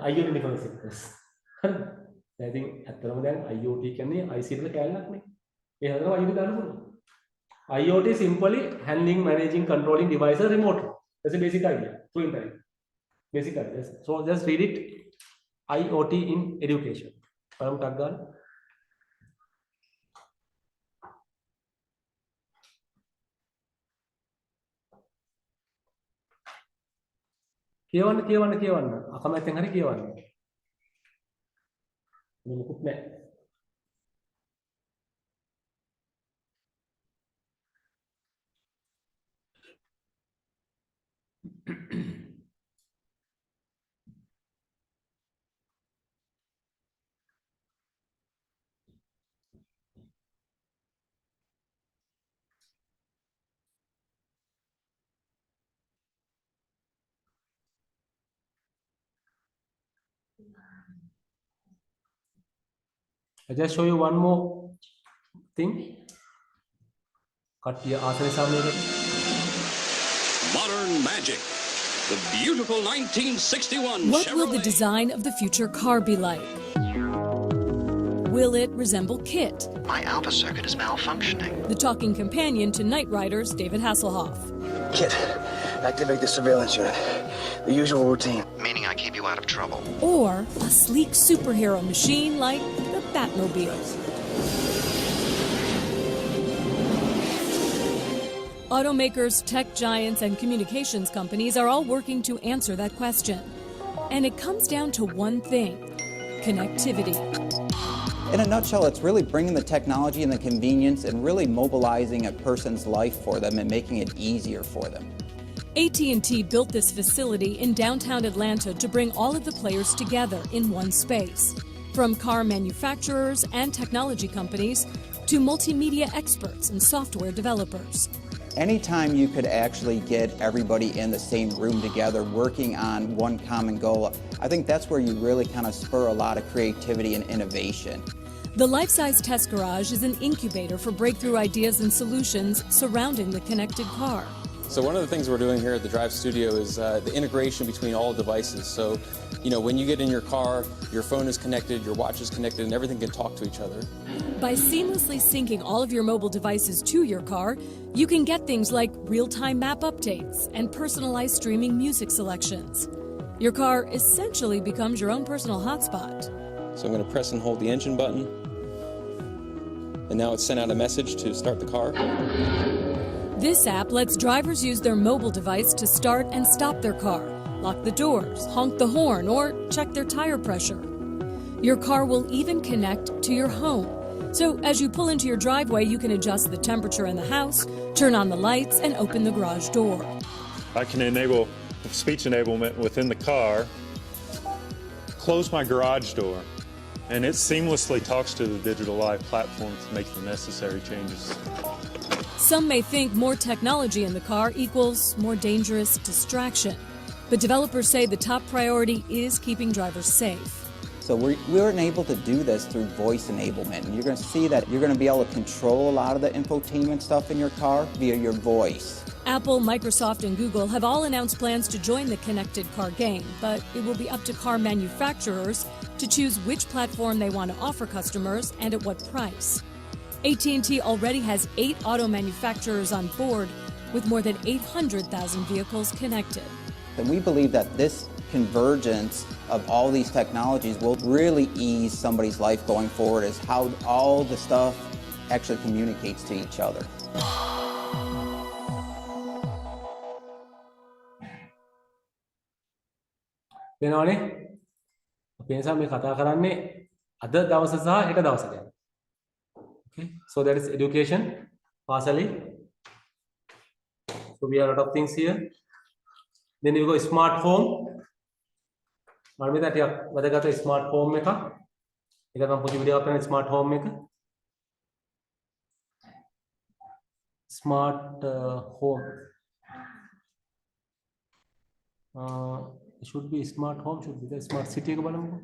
IoT in different sectors. I think ඇත්තටම දැන් IoT කියන්නේ ICT වල කැලලක් නේ. ඒ හදනවා IoT ගන්න පුළුවන්. IoT is simply handling, managing, controlling devices remotely. That's a basic idea through internet. Basic ideas. So just read it. IoT in education. Param taggal. කියවන්න. අකමැත්තෙන් හරි කියවන්න. මොකුත් නැහැ. I just show you one more thing. Modern magic. The beautiful 1961 What will the Chevrolet. design of the future car be like? Will it resemble KIT, My alpha circuit is malfunctioning. the talking companion to Knight Rider's David Hasselhoff? Kit, activate the surveillance unit. The usual routine. Meaning I keep you out of trouble. Or a sleek superhero machine like the Batmobile? Automakers, tech giants, and communications companies are all working to answer that question. And it comes down to one thing: connectivity. In a nutshell, it's really bringing the technology and the convenience and really mobilizing a person's life for them and making it easier for them. AT&T built this facility in downtown Atlanta to bring all of the players together in one space. From car manufacturers and technology companies to multimedia experts and software developers. Anytime you could actually get everybody in the same room together working on one common goal, I think that's where you really kind of spur a lot of creativity and innovation. The Life-Size Test Garage is an incubator for breakthrough ideas and solutions surrounding the connected car. So one of the things we're doing here at the Drive Studio is the integration between all devices. So, when you get in your car, your phone is connected, your watch is connected, and everything can talk to each other. By seamlessly syncing all of your mobile devices to your car, you can get things like real-time map updates and personalized streaming music selections. Your car essentially becomes your own personal hotspot. So I'm going to press and hold the engine button. And now it's sent out a message to start the car. This app lets drivers use their mobile device to start and stop their car, lock the doors, honk the horn, or check their tire pressure. Your car will even connect to your home. So as you pull into your driveway, you can adjust the temperature in the house, turn on the lights, and open the garage door. I can enable speech enablement within the car, close my garage door, and it seamlessly talks to the Digital Life platform to make the necessary changes. Some may think more technology in the car equals more dangerous distraction. But developers say the top priority is keeping drivers safe. So we weren't able to do this through voice enablement. And you're going to see that you're going to be able to control a lot of the infotainment stuff in your car via your voice. Apple, Microsoft, and Google have all announced plans to join the connected car game, but it will be up to car manufacturers to choose which platform they want to offer customers and at what price. AT&T already has 8 auto manufacturers on board with more than 800,000 vehicles connected. And we believe that this convergence of all these technologies will really ease somebody's life going forward, is how all the stuff actually communicates to each other. වෙනවනේ අපි නිසා මේ කතා කරන්නේ අද දවස සහ හෙට දවස ගැන. Okay, so that is education partially. So we have a lot of things here. Then you go smart home. මම මෙතන ටිකක් වැදගත් ස්මාර්ට් හෝම් එක. ඒක තමයි පොඩි වීඩියෝ එකක් කරන ස්මාර්ට් හෝම් එක. Smart home. It should be smart home, should be the smart city එක බලමුකෝ.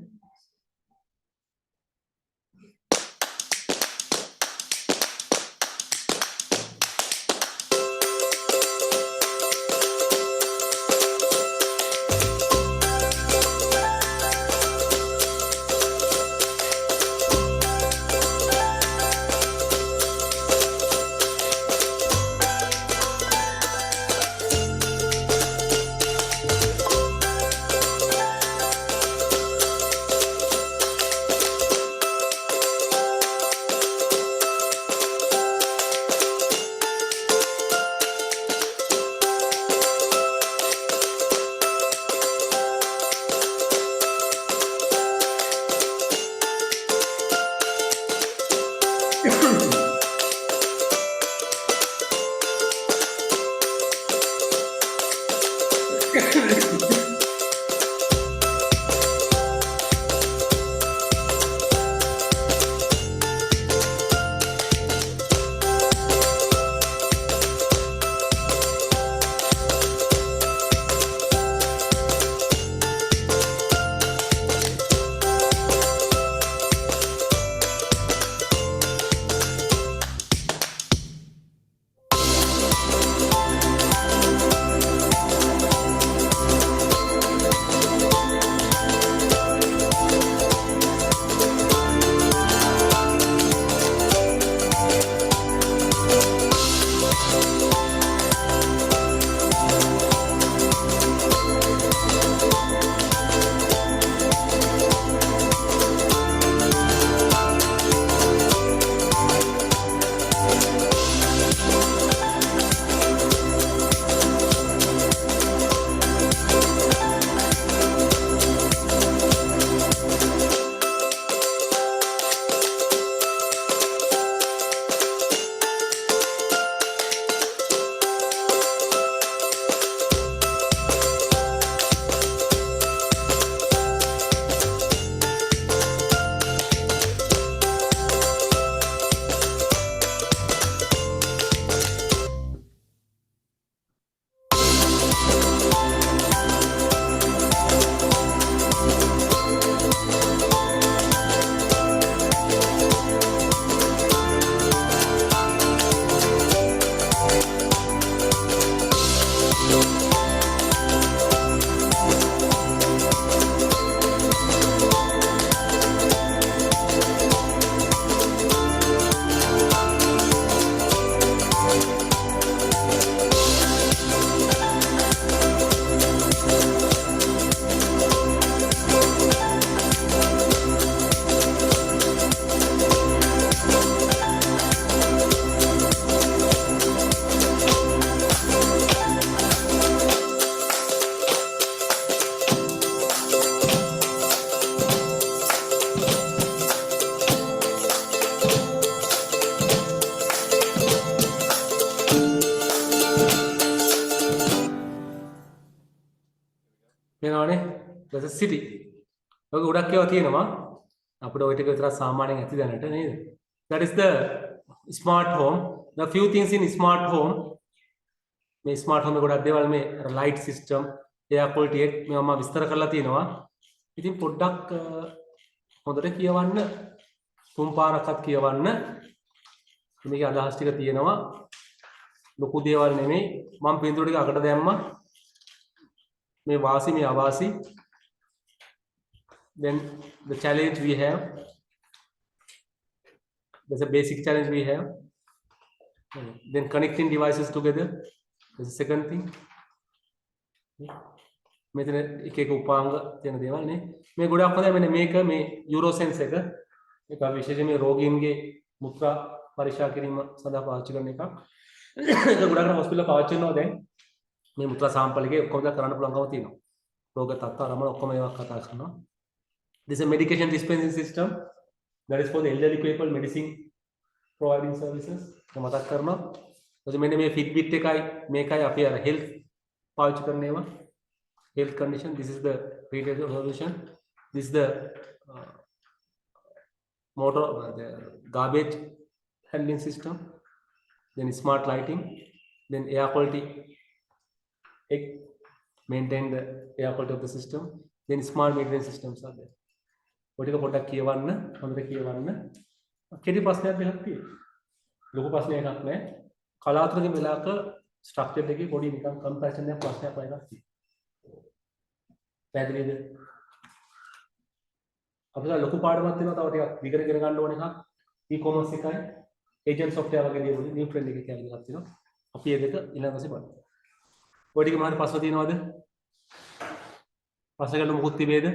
වෙනවනේ that's a city. ඔක ගොඩක් ඒවා තියෙනවා. අපිට ওই ටික විතර සාමාන්‍යයෙන් ඇති දැනට නේද? That is the smart home. The few things in smart home. මේ smart home එක ගොඩක් දේවල් මේ light system, air quality එක මේවා මම විස්තර කරලා තියෙනවා. ඉතින් පොඩ්ඩක් හොඳට කියවන්න. තුන් පාරක්වත් කියවන්න. මේකේ අදහස් ටික තියෙනවා. ලොකු දේවල් නෙමෙයි. මම පින්තූර ටික අකට දැම්මා. මේ වාසි මේ අවාසි. Then the challenge we have, there's a basic challenge we have. Then connecting devices together, there's a second thing. මෙතන එක එක උපාංග තියෙන දේවල් නේ. මේ ගොඩක් හොඳයි. මෙන්න මේක මේ යුරෝසෙන්ස් එක. ඒක විශේෂයෙන් මේ රෝගීන්ගේ මුත්‍රා පරීක්ෂා කිරීම සඳහා පාවිච්චි කරන එකක්. ඒක ගොඩක් හොස්පිටල් පාවිච්චි කරනවා දැන්. මේ මුත්‍රා සාම්පල් එකේ ඔක්කොම කරන්න පුළුවන්කම තියෙනවා. රෝග තත්ත්ව අරමුණ ඔක්කොම ඒවා කතා කරනවා. This is a medication dispensing system that is for the elderly people, medicine providing services. මතක් කරනවා. ඊට මෙන්න මේ Fitbit එකයි මේකයි අපි අර health පාවිච්චි කරන ඒවා. health condition. This is the retail solution. This is the motor, the garbage handling system. Then smart lighting. Then air quality. Maintain the air quality of the system. Then smart maintenance systems are there. ඔටික පොඩ්ඩක් කියවන්න හොඳට කියවන්න කෙටි ප්‍රශ්නයක් දෙකක් තියෙනවා ලොකු ප්‍රශ්නයක් නෑ කලාතුරකින් වෙලාවක ස්ට්‍රක්චර් එකේ පොඩි නිකන් කම්පැරිසන් එකක් ප්‍රශ්නයක් වගේ එකක් තියෙනවා පැහැදිලිද අපිට ලොකු පාඩමක් තියෙනවා තව ටිකක් විතර ඉගෙන ගන්න ඕන එකක් e-commerce එකයි agent software වගේ දේවල් new trend එකේ කියලා එකක් තියෙනවා අපි ඒ දෙක ඊළඟ දවසේ බලමු ඔය ටික මහත් ප්‍රශ්න තියෙනවද ප්‍රශ්න ගන්න මොකුත් තිබේද